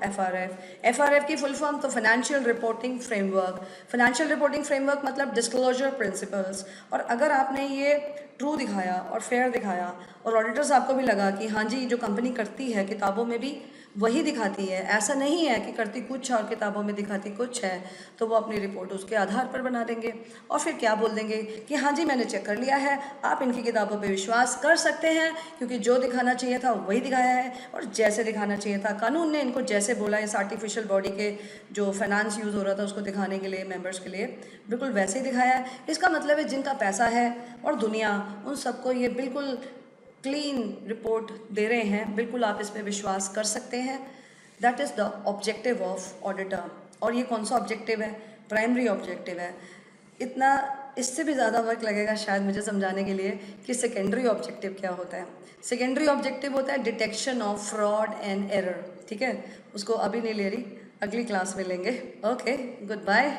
FRF की फुल फॉर्म तो financial reporting framework. Financial reporting framework मतलब डिस्क्लोजर प्रिंसिपल्स। और अगर आपने ये ट्रू दिखाया और फेयर दिखाया और ऑडिटर्स आपको भी लगा कि हाँ जी जो कंपनी करती है किताबों में भी वही दिखाती है, ऐसा नहीं है कि करती कुछ और किताबों में दिखाती कुछ है, तो वो अपनी रिपोर्ट उसके आधार पर बना देंगे और फिर क्या बोल देंगे कि हाँ जी मैंने चेक कर लिया है, आप इनकी किताबों पे विश्वास कर सकते हैं क्योंकि जो दिखाना चाहिए था वही दिखाया है और जैसे दिखाना चाहिए था, कानून ने इनको जैसे बोला इस आर्टिफिशियल बॉडी के जो फाइनेंस यूज़ हो रहा था उसको दिखाने के लिए मेंबर्स के लिए बिल्कुल वैसे ही दिखाया है। इसका मतलब है जिनका पैसा है और दुनिया, उन सबको ये बिल्कुल क्लीन रिपोर्ट दे रहे हैं, बिल्कुल आप इस पर विश्वास कर सकते हैं। That is the objective of auditor. और ये कौन सा ऑब्जेक्टिव है, प्राइमरी ऑब्जेक्टिव है। इतना इससे भी ज़्यादा वक्त लगेगा शायद मुझे समझाने के लिए कि सेकेंडरी ऑब्जेक्टिव क्या होता है। सेकेंडरी ऑब्जेक्टिव होता है detection of fraud and error, ठीक है, उसको अभी नहीं ले रही, अगली क्लास में लेंगे। Okay, good bye.